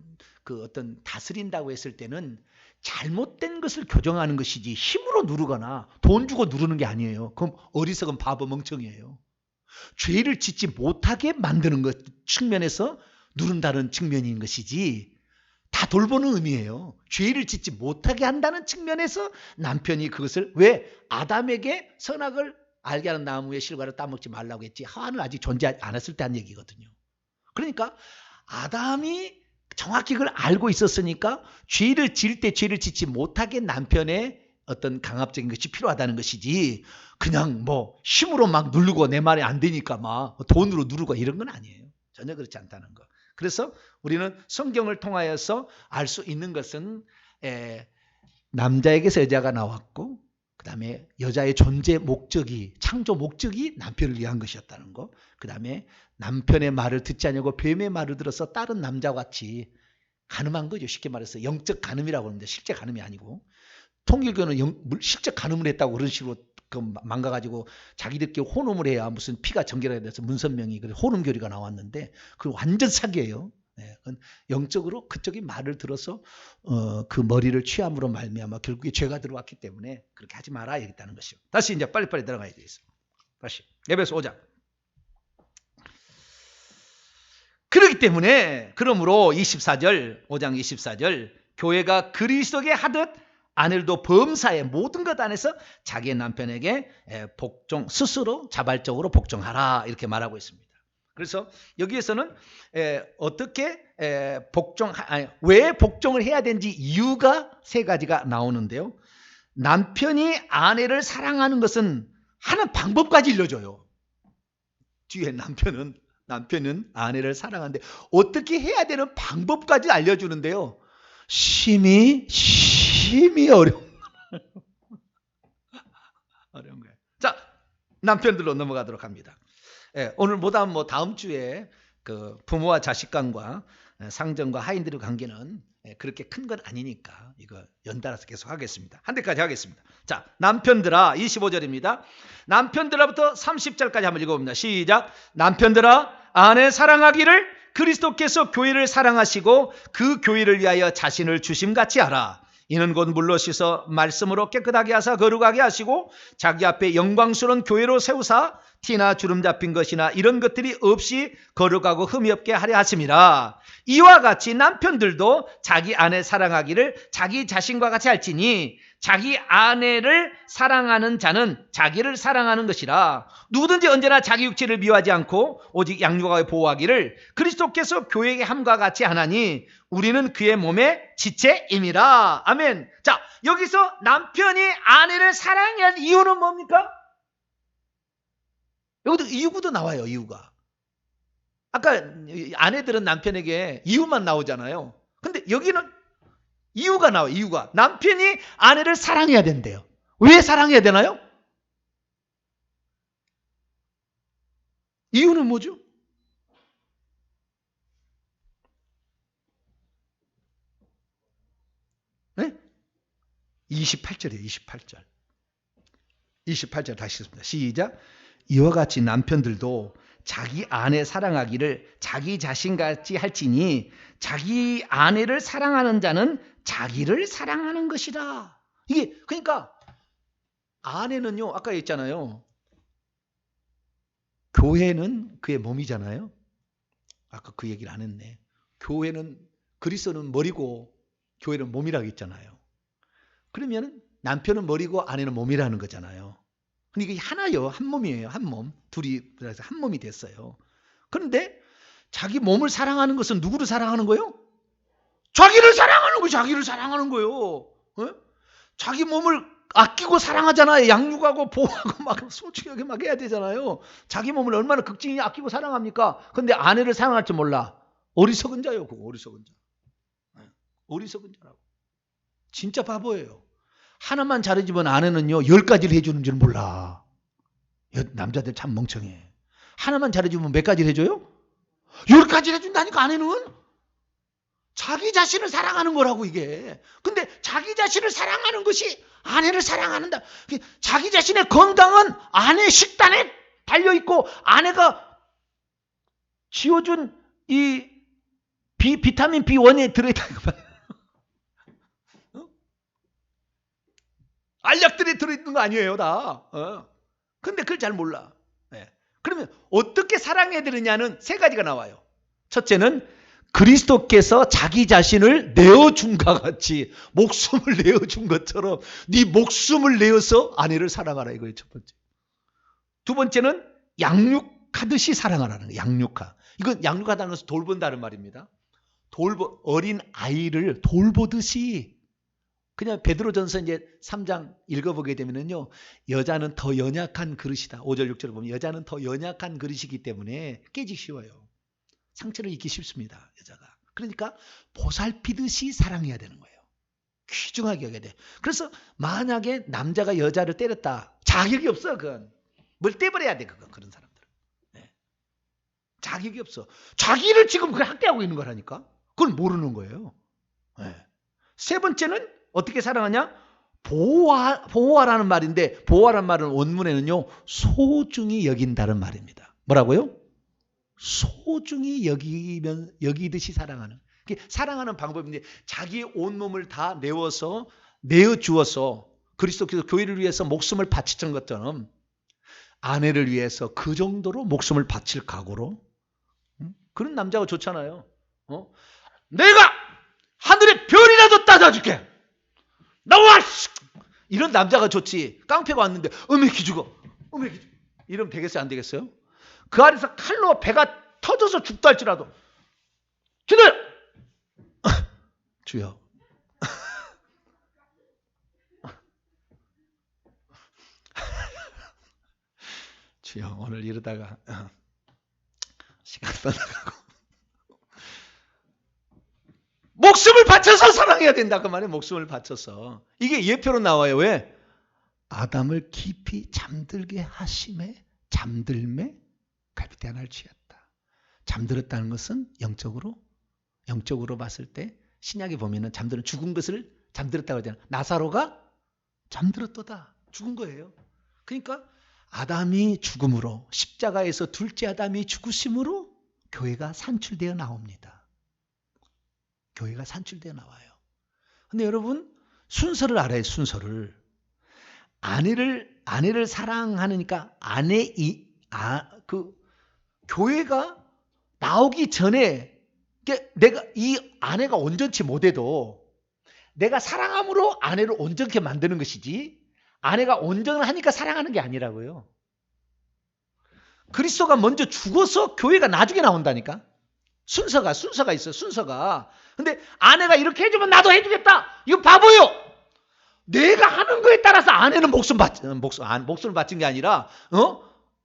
어떤 다스린다고 했을 때는 잘못된 것을 교정하는 것이지 힘으로 누르거나 돈 주고 누르는 게 아니에요. 그럼 어리석은 바보 멍청이에요. 죄를 짓지 못하게 만드는 것 측면에서 누른다는 측면인 것이지 다 돌보는 의미예요. 죄를 짓지 못하게 한다는 측면에서 남편이 그것을 왜 아담에게 선악을 알게 하는 나무의 실과를 따먹지 말라고 했지 하와는 아직 존재하지 않았을 때 한 얘기거든요. 그러니까 아담이 정확히 그걸 알고 있었으니까 죄를 지을 때 죄를 짓지 못하게 남편의 어떤 강압적인 것이 필요하다는 것이지 그냥 뭐 힘으로 막 누르고 내 말이 안 되니까 막 돈으로 누르고 이런 건 아니에요. 전혀 그렇지 않다는 거. 그래서 우리는 성경을 통하여서 알 수 있는 것은 남자에게서 여자가 나왔고 그 다음에 여자의 존재 목적이 창조 목적이 남편을 위한 것이었다는 거. 그 다음에 남편의 말을 듣지 않냐고 뱀의 말을 들어서 다른 남자와 같이 간음한 거죠. 쉽게 말해서 영적 간음이라고 하는데 실제 간음이 아니고 통일교는 실제 간음을 했다고 그런 식으로 망가가지고 자기들끼리 혼음을 해야 무슨 피가 정결해야 돼서 문선명이 혼음교리가 나왔는데 그 완전 사기예요. 영적으로 그쪽이 말을 들어서 그 머리를 취함으로 말미암아 결국에 죄가 들어왔기 때문에 그렇게 하지 마라 얘기했다는 것이요. 다시 이제 빨리빨리 들어가야 되겠어. 다시 에베소 5장. 그렇기 때문에 그러므로 24절 5장 24절 교회가 그리스도께 하듯 아내도 범사의 모든 것 안에서 자기의 남편에게 스스로 자발적으로 복종하라 이렇게 말하고 있습니다. 그래서 여기에서는 어떻게 왜 복종을 해야 되는지 이유가 세 가지가 나오는데요. 남편이 아내를 사랑하는 것은 하는 방법까지 일러줘요. 뒤에 남편은 아내를 사랑하는데 어떻게 해야 되는 방법까지 알려주는데요. 심히 어려운 거예요. 자, 남편들로 넘어가도록 합니다. 오늘보다 다음 주에 그 부모와 자식 간과 상전과 하인들의 관계는 그렇게 큰 건 아니니까 이거 연달아서 계속 하겠습니다. 한 대까지 하겠습니다. 자, 남편들아 25절입니다. 남편들아부터 30절까지 한번 읽어봅니다. 시작. 남편들아 아내 사랑하기를 그리스도께서 교회를 사랑하시고 그 교회를 위하여 자신을 주심같이 하라. 이는 곧 물로 씻어 말씀으로 깨끗하게 하사 거룩하게 하시고 자기 앞에 영광스러운 교회로 세우사 티나 주름 잡힌 것이나 이런 것들이 없이 거룩하고 흠이 없게 하려 하심이라. 이와 같이 남편들도 자기 아내 사랑하기를 자기 자신과 같이 할지니 자기 아내를 사랑하는 자는 자기를 사랑하는 것이라. 누구든지 언제나 자기 육체를 미워하지 않고 오직 양육하여 보호하기를 그리스도께서 교회에게 함과 같이 하나니 우리는 그의 몸의 지체임이라. 아멘. 자, 여기서 남편이 아내를 사랑해야 할 이유는 뭡니까? 여기도 이유도 나와요. 이유가. 아까 아내들은 남편에게 이유만 나오잖아요. 근데 여기는 이유가 나와요. 이유가. 남편이 아내를 사랑해야 된대요. 왜 사랑해야 되나요? 이유는 뭐죠? 28절이에요. 28절 다시 읽습니다. 시작. 이와 같이 남편들도 자기 아내 사랑하기를 자기 자신같이 할지니 자기 아내를 사랑하는 자는 자기를 사랑하는 것이라. 이게 그러니까 아내는요, 아까 했잖아요. 교회는 그의 몸이잖아요. 아까 그 얘기를 안 했네. 교회는, 그리스도는 머리고 교회는 몸이라고 했잖아요. 그러면 남편은 머리고 아내는 몸이라는 거잖아요. 근데 이게 하나요. 한 몸이에요. 한 몸. 둘이 그래서 한 몸이 됐어요. 그런데 자기 몸을 사랑하는 것은 누구를 사랑하는 거예요? 자기를 사랑하는 거예요. 자기를 사랑하는 거예요. 어? 자기 몸을 아끼고 사랑하잖아요. 양육하고 보호하고 막 소중하게 막 해야 되잖아요. 자기 몸을 얼마나 극진히 아끼고 사랑합니까? 근데 아내를 사랑할 줄 몰라. 어리석은 자요. 그거 어리석은 자. 어리석은 자라고. 진짜 바보예요. 하나만 잘해주면 아내는요 10가지를 해주는 줄 몰라. 남자들 참 멍청해. 하나만 잘해주면 몇 가지를 해줘요? 10가지를 해준다니까. 아내는 자기 자신을 사랑하는 거라고 이게. 근데 자기 자신을 사랑하는 것이 아내를 사랑한다. 자기 자신의 건강은 아내 식단에 달려있고 아내가 지어준 이 비타민 B1에 들어있다는 거 봐요. 알약들이 들어있는 거 아니에요 다. 근데 그걸 잘 몰라. 그러면 어떻게 사랑해야 되느냐는 세 가지가 나와요. 첫째는 그리스도께서 자기 자신을 내어준 것 같이, 목숨을 내어준 것처럼 네 목숨을 내어서 아내를 사랑하라 이거예요. 첫 번째. 두 번째는 양육하듯이 사랑하라는 거예요. 양육하. 이건 양육하다는 것은 돌본다는 말입니다. 어린 아이를 돌보듯이. 그냥 베드로전서 이제 3장 읽어보게 되면은요, 여자는 더 연약한 그릇이다. 5절 6절을 보면 여자는 더 연약한 그릇이기 때문에 깨지기 쉬워요. 상처를 입기 쉽습니다. 여자가. 그러니까 보살피듯이 사랑해야 되는 거예요. 귀중하게 여겨야 돼. 그래서 만약에 남자가 여자를 때렸다. 자격이 없어. 그건. 뭘 떼버려야 돼. 그런 사람들은. 자격이 없어. 자기를 지금 그 학대하고 있는 거라니까. 그걸 모르는 거예요. 세 번째는 어떻게 사랑하냐? 보호하라는 말인데, 보호하라는 말은 원문에는요 소중히 여긴다는 말입니다. 뭐라고요? 소중히 여기듯이 사랑하는. 사랑하는 방법인데 자기의 온몸을 다 내어주어서 그리스도께서 교회를 위해서 목숨을 바치던 것처럼 아내를 위해서 그 정도로 목숨을 바칠 각오로. 그런 남자가 좋잖아요. 내가 하늘의 별이라도 따져줄게. 나와! 이런 남자가 좋지. 깡패가 왔는데 음액이 죽어. 이러면 되겠어요? 안 되겠어요? 그 아래서 칼로 배가 터져서 죽다 할지라도 기도해! 주여. 주여, 오늘 이러다가 시간 떠나가고 목숨을 바쳐서 사랑해야 된다 그 말이에요. 목숨을 바쳐서. 이게 예표로 나와요. 왜? 아담을 깊이 잠들게 하심에 잠들매 갈빗대 하나를 취했다. 잠들었다는 것은 영적으로 봤을 때 신약에 보면은 죽은 것을 잠들었다고 하잖아요. 나사로가 잠들었도다. 죽은 거예요. 그러니까 아담이 죽음으로, 십자가에서 둘째 아담이 죽으심으로 교회가 산출되어 나옵니다. 교회가 산출되어 나와요. 근데 여러분 순서를 알아요. 순서를. 아내를 사랑하니까 교회가 나오기 전에 내가 이 아내가 온전치 못해도 내가 사랑함으로 아내를 온전케 만드는 것이지 아내가 온전을 하니까 사랑하는 게 아니라고요. 그리스도가 먼저 죽어서 교회가 나중에 나온다니까. 순서가 있어요. 순서가. 근데 아내가 이렇게 해주면 나도 해주겠다. 이거 바보요. 내가 하는 거에 따라서 아내는 목숨을 바친 게 아니라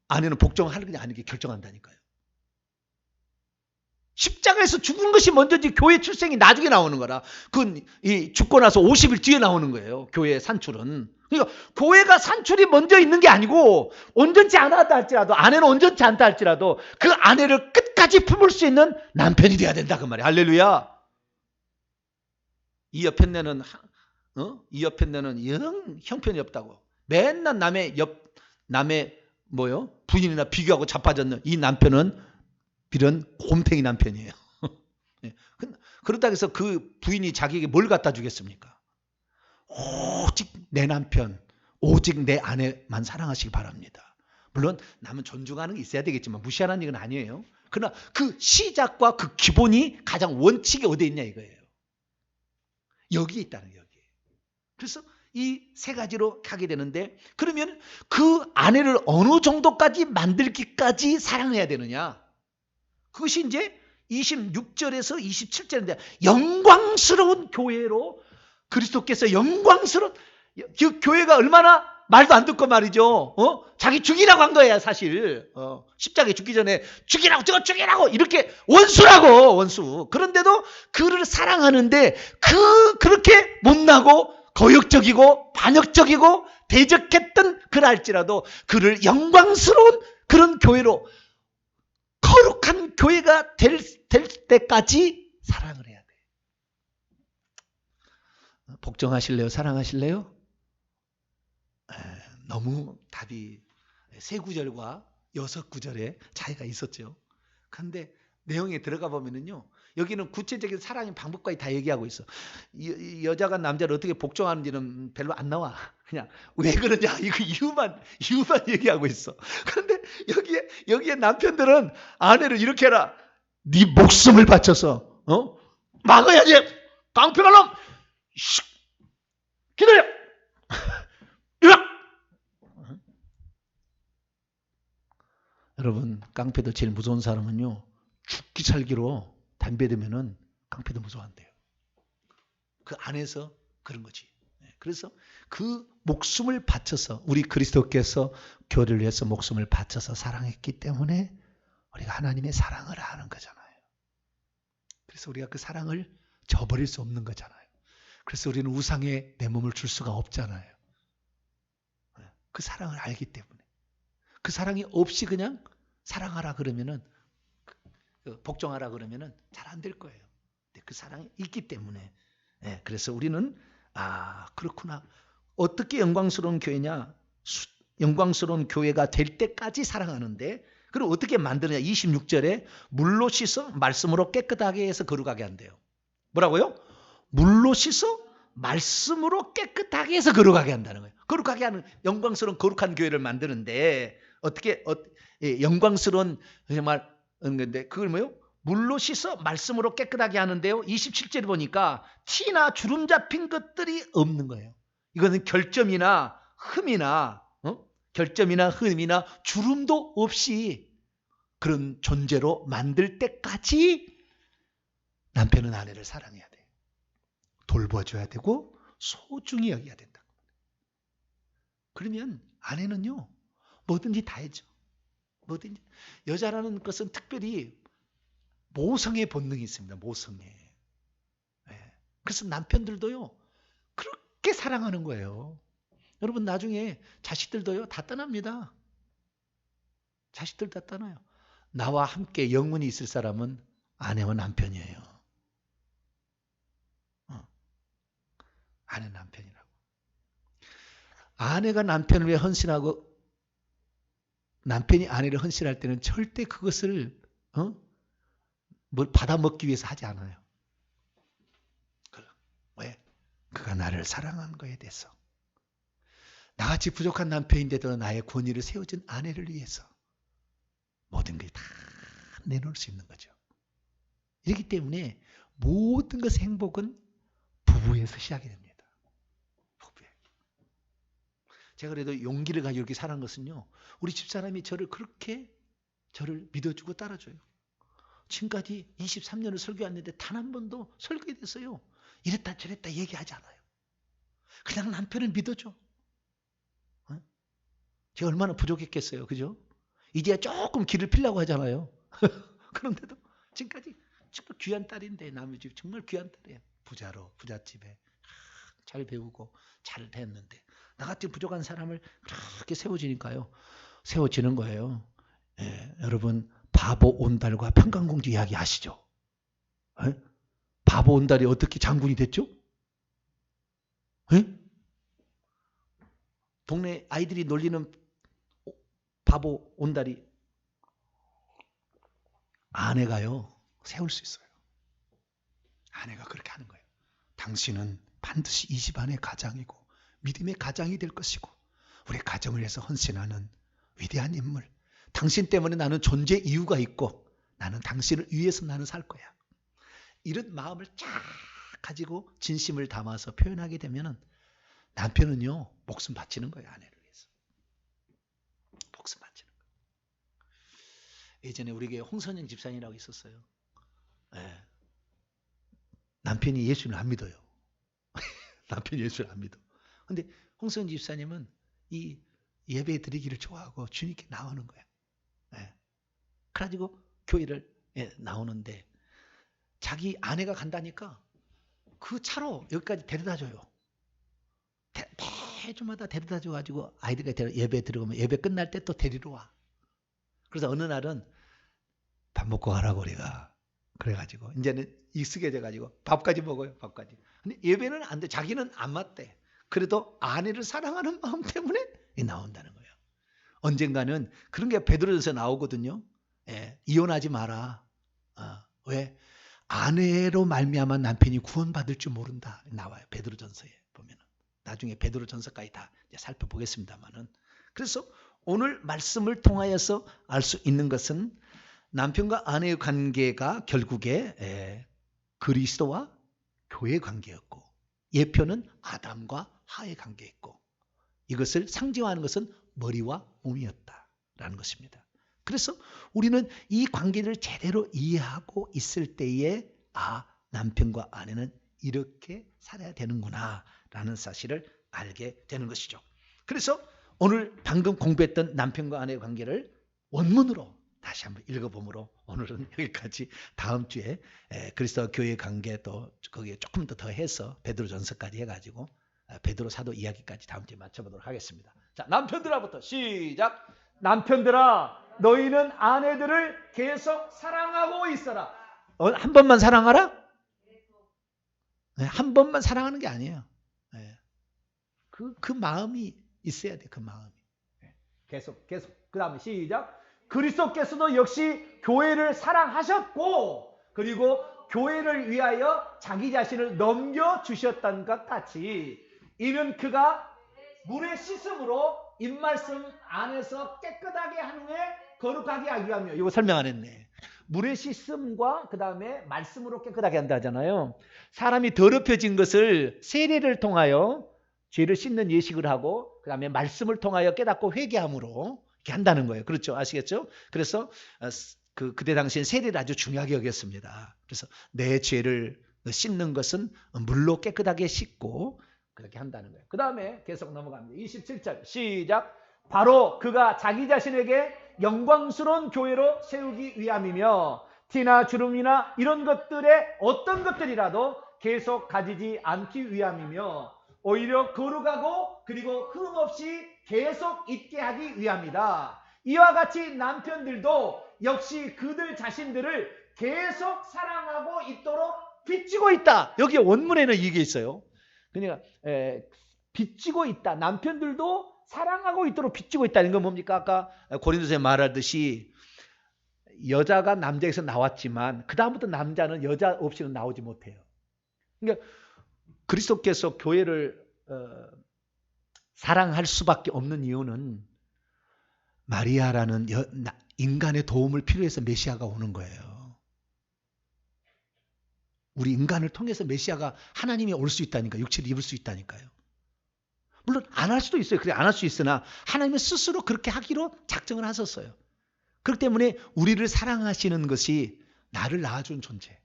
아내는 복종하는 게 아닌 게 결정한다니까요. 십자가에서 죽은 것이 먼저지 교회 출생이 나중에 나오는 거라. 그건 죽고 나서 50일 뒤에 나오는 거예요. 교회의 산출은. 그러니까 교회가 산출이 먼저 있는 게 아니고 온전치 않았다 할지라도 아내는 온전치 않다 할지라도 그 아내를 끝까지 품을 수 있는 남편이 돼야 된다 그 말이에요. 할렐루야. 이 여편네는 이 옆에 너는 영 형편이 없다고. 맨날 남의 부인이나 비교하고 자빠졌는 이 남편은 이런 곰탱이 남편이에요. 그렇다고 해서 그 부인이 자기에게 뭘 갖다 주겠습니까? 오직 내 남편, 오직 내 아내만 사랑하시기 바랍니다. 물론 남은 존중하는 게 있어야 되겠지만 무시하는 얘기는 아니에요. 그러나 그 시작과 그 기본이 가장 원칙이 어디에 있냐 이거예요. 여기에 있다는 거예요. 여기에. 그래서 이 세 가지로 가게 되는데, 그러면 그 아내를 어느 정도까지 만들기까지 사랑해야 되느냐? 그것이 이제 26절에서 27절인데, 영광스러운 교회로 그리스도께서 영광스러운, 그 교회가 얼마나 말도 안 듣고 말이죠. 자기 죽이라고 한 거야 사실. 십자가에 죽기 전에 죽이라고, 저거 죽이라고 이렇게 원수라고, 원수. 그런데도 그를 사랑하는데 그렇게 못나고 거역적이고 반역적이고 대적했던 그랄지라도 그를 영광스러운 그런 교회로, 거룩한 교회가 될 때까지 사랑을 해야 돼. 복종하실래요? 사랑하실래요? 너무 답이 3구절과 6구절에 차이가 있었죠. 그런데 내용에 들어가 보면은요, 여기는 구체적인 사랑의 방법까지 다 얘기하고 있어. 여자가 남자를 어떻게 복종하는지는 별로 안 나와. 그냥 왜 그러냐 이거 이유만 얘기하고 있어. 그런데 여기에 남편들은 아내를 이렇게 해라. 네 목숨을 바쳐서 막아야지. 깡패가 놈. 기다려. 여러분, 깡패도 제일 무서운 사람은요, 죽기 살기로 담배 대면은 깡패도 무서워한대요. 그 안에서 그런 거지. 그래서 그 목숨을 바쳐서, 우리 그리스도께서 교회를 위해서 목숨을 바쳐서 사랑했기 때문에 우리가 하나님의 사랑을 아는 거잖아요. 그래서 우리가 그 사랑을 저버릴 수 없는 거잖아요. 그래서 우리는 우상에 내 몸을 줄 수가 없잖아요. 그 사랑을 알기 때문에. 그 사랑이 없이 그냥 사랑하라 그러면은, 복종하라 그러면은 잘 안 될 거예요. 근데 그 사랑이 있기 때문에. 그래서 우리는 그렇구나. 어떻게 영광스러운 교회냐? 영광스러운 교회가 될 때까지 사랑하는데, 그럼 어떻게 만드느냐? 26절에 물로 씻어 말씀으로 깨끗하게 해서 거룩하게 한대요. 뭐라고요? 물로 씻어 말씀으로 깨끗하게 해서 거룩하게 한다는 거예요. 거룩하게 하는, 영광스러운 거룩한 교회를 만드는데 어떻게 영광스러운 정말 건데, 그걸 뭐요? 물로 씻어 말씀으로 깨끗하게 하는데요. 27절에 보니까 티나 주름 잡힌 것들이 없는 거예요. 이거는 결점이나 흠이나 주름도 없이 그런 존재로 만들 때까지 남편은 아내를 사랑해야 돼요. 돌봐줘야 되고 소중히 여겨야 된다. 그러면 아내는요, 뭐든지 다 해줘. 뭐든지. 여자라는 것은 특별히 모성의 본능이 있습니다. 모성에. 그래서 남편들도요, 그렇게 사랑하는 거예요. 여러분, 나중에 자식들도요, 다 떠납니다. 자식들 다 떠나요. 나와 함께 영원히 있을 사람은 아내와 남편이에요. 아내, 남편이라고. 아내가 남편을 위해 헌신하고 남편이 아내를 헌신할 때는 절대 그것을 뭘 받아먹기 위해서 하지 않아요. 왜? 그가 나를 사랑한 거에 대해서. 나같이 부족한 남편인데도 나의 권위를 세워준 아내를 위해서 모든 걸 다 내놓을 수 있는 거죠. 이렇기 때문에 모든 것의 행복은 부부에서 시작이 됩니다. 부부에. 제가 그래도 용기를 가지고 이렇게 살아간 것은요, 우리 집사람이 저를 믿어주고 따라줘요. 지금까지 23년을 설교했는데 단 한 번도 설교에 대해서요, 이랬다 저랬다 얘기하지 않아요. 그냥 남편을 믿어줘. 제가 얼마나 부족했겠어요. 그죠? 이제야 조금 길을 피려고 하잖아요. 그런데도 지금까지 정말 귀한 딸인데, 남의 집 정말 귀한 딸이에요. 부잣집에 잘 배우고 잘 됐는데, 나같이 부족한 사람을 그렇게 세워지는 거예요. 여러분, 바보 온달과 평강공주 이야기 아시죠? 바보 온달이 어떻게 장군이 됐죠? 에? 동네 아이들이 놀리는 바보 온다리 아내가요 세울 수 있어요. 아내가 그렇게 하는 거예요. 당신은 반드시 이 집안의 가장이고 믿음의 가장이 될 것이고 우리 가정을 위해서 헌신하는 위대한 인물. 당신 때문에 나는 존재 이유가 있고 나는 당신을 위해서 나는 살 거야. 이런 마음을 쫙 가지고 진심을 담아서 표현하게 되면 남편은요 목숨 바치는 거예요. 아내를 위해서. 목숨 바치는 거예요. 예전에 우리에게 홍선영 집사님이라고 있었어요. 네. 남편이 예수를 안 믿어요. 남편이 예수를 안 믿어. 근데 홍선영 집사님은 이 예배 드리기를 좋아하고 주님께 나오는 거야. 네. 그래가지고 교회를 나오는데 자기 아내가 간다니까 그 차로 여기까지 데려다 줘요. 매주마다 데려다 줘가지고 아이들과 예배 들어가면 예배 끝날 때 또 데리러 와. 그래서 어느 날은 밥 먹고 가라고 우리가 그래가지고 이제는 익숙해져가지고 밥까지 먹어요. 밥까지. 근데 예배는 안 돼. 자기는 안 맞대. 그래도 아내를 사랑하는 마음 때문에 나온다는 거예요. 언젠가는 그런 게 베드로전서에 나오거든요. 예, 이혼하지 마라. 왜? 아내로 말미암아 남편이 구원받을 줄 모른다. 나와요. 베드로전서에 보면은. 나중에 베드로전서까지 다 살펴보겠습니다만은. 그래서 오늘 말씀을 통하여서 알 수 있는 것은 남편과 아내의 관계가 결국에 그리스도와 교회의 관계였고 예표는 아담과 하의 관계였고 이것을 상징하는 것은 머리와 몸이었다라는 것입니다. 그래서 우리는 이 관계를 제대로 이해하고 있을 때에 남편과 아내는 이렇게 살아야 되는구나 라는 사실을 알게 되는 것이죠. 그래서 오늘 방금 공부했던 남편과 아내의 관계를 원문으로 다시 한번 읽어보므로 오늘은 여기까지 다음 주에 그리스도와 교회의 관계 또 거기에 조금 더 해서 베드로전서까지 해가지고 베드로 사도 이야기까지 다음 주에 맞춰보도록 하겠습니다. 자, 남편들아부터 시작. 남편들아 너희는 아내들을 계속 사랑하고 있어라. 한 번만 사랑하라? 한 번만 사랑하는 게 아니에요. 그 마음이 있어야 돼. 그 마음이. 계속. 그 다음에 시작. 그리스도께서도 역시 교회를 사랑하셨고 그리고 교회를 위하여 자기 자신을 넘겨주셨던 것 같이 이는 그가 물의 씻음으로 입말씀 안에서 깨끗하게 한 후에 거룩하게 하기 위함이요. 이거 설명 안 했네. 물의 씻음과 그 다음에 말씀으로 깨끗하게 한다 하잖아요. 사람이 더럽혀진 것을 세례를 통하여 죄를 씻는 예식을 하고 그 다음에 말씀을 통하여 깨닫고 회개함으로 이렇게 한다는 거예요. 그렇죠? 아시겠죠? 그래서 그때 당시엔 세례를 아주 중요하게 여겼습니다. 그래서 내 죄를 씻는 것은 물로 깨끗하게 씻고 그렇게 한다는 거예요. 그 다음에 계속 넘어갑니다. 27절 시작. 바로 그가 자기 자신에게 영광스러운 교회로 세우기 위함이며 티나 주름이나 이런 것들의 어떤 것들이라도 계속 가지지 않기 위함이며 오히려 거룩하고 그리고 흠없이 계속 있게 하기 위함이다. 이와 같이 남편들도 역시 그들 자신들을 계속 사랑하고 있도록 빚지고 있다. 여기 원문에는 이게 있어요. 그러니까 빚지고 있다. 남편들도 사랑하고 있도록 빚지고 있다는 건 뭡니까? 아까 고린도서에 말하듯이 여자가 남자에서 나왔지만 그 다음부터 남자는 여자 없이는 나오지 못해요. 그러니까 그리스도께서 교회를 사랑할 수밖에 없는 이유는 마리아라는 인간의 도움을 필요해서 메시아가 오는 거예요. 우리 인간을 통해서 메시아가 하나님이 올 수 있다니까, 육체를 입을 수 있다니까요. 물론 안 할 수도 있어요. 그래 안 할 수 있으나 하나님은 스스로 그렇게 하기로 작정을 하셨어요. 그렇기 때문에 우리를 사랑하시는 것이 나를 낳아준 존재.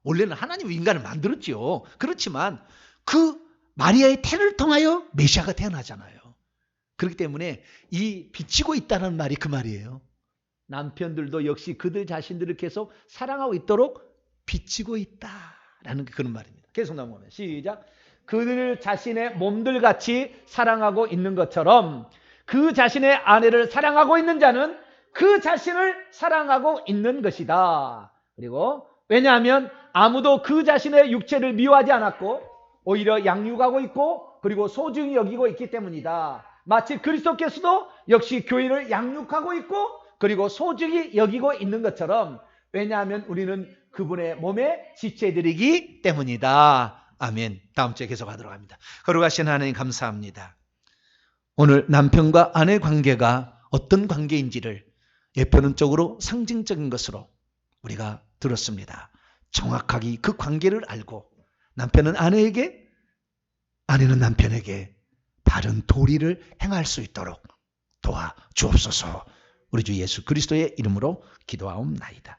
원래는 하나님이 인간을 만들었지요. 그렇지만 그 마리아의 태를 통하여 메시아가 태어나잖아요. 그렇기 때문에 이 빚지고 있다는 말이 그 말이에요. 남편들도 역시 그들 자신들을 계속 사랑하고 있도록 빚지고 있다라는 그런 말입니다. 계속 넘어가면 시작. 그들 자신의 몸들 같이 사랑하고 있는 것처럼 그 자신의 아내를 사랑하고 있는 자는 그 자신을 사랑하고 있는 것이다. 그리고 왜냐하면 아무도 그 자신의 육체를 미워하지 않았고 오히려 양육하고 있고 그리고 소중히 여기고 있기 때문이다. 마치 그리스도께서도 역시 교회를 양육하고 있고 그리고 소중히 여기고 있는 것처럼, 왜냐하면 우리는 그분의 몸의 지체들이기 때문이다. 아멘. 다음 주에 계속하도록 합니다. 거룩하신 하나님 감사합니다. 오늘 남편과 아내 관계가 어떤 관계인지를 예표론적으로 상징적인 것으로 우리가 들었습니다. 정확하게 그 관계를 알고 남편은 아내에게, 아내는 남편에게 바른 도리를 행할 수 있도록 도와 주옵소서. 우리 주 예수 그리스도의 이름으로 기도하옵나이다.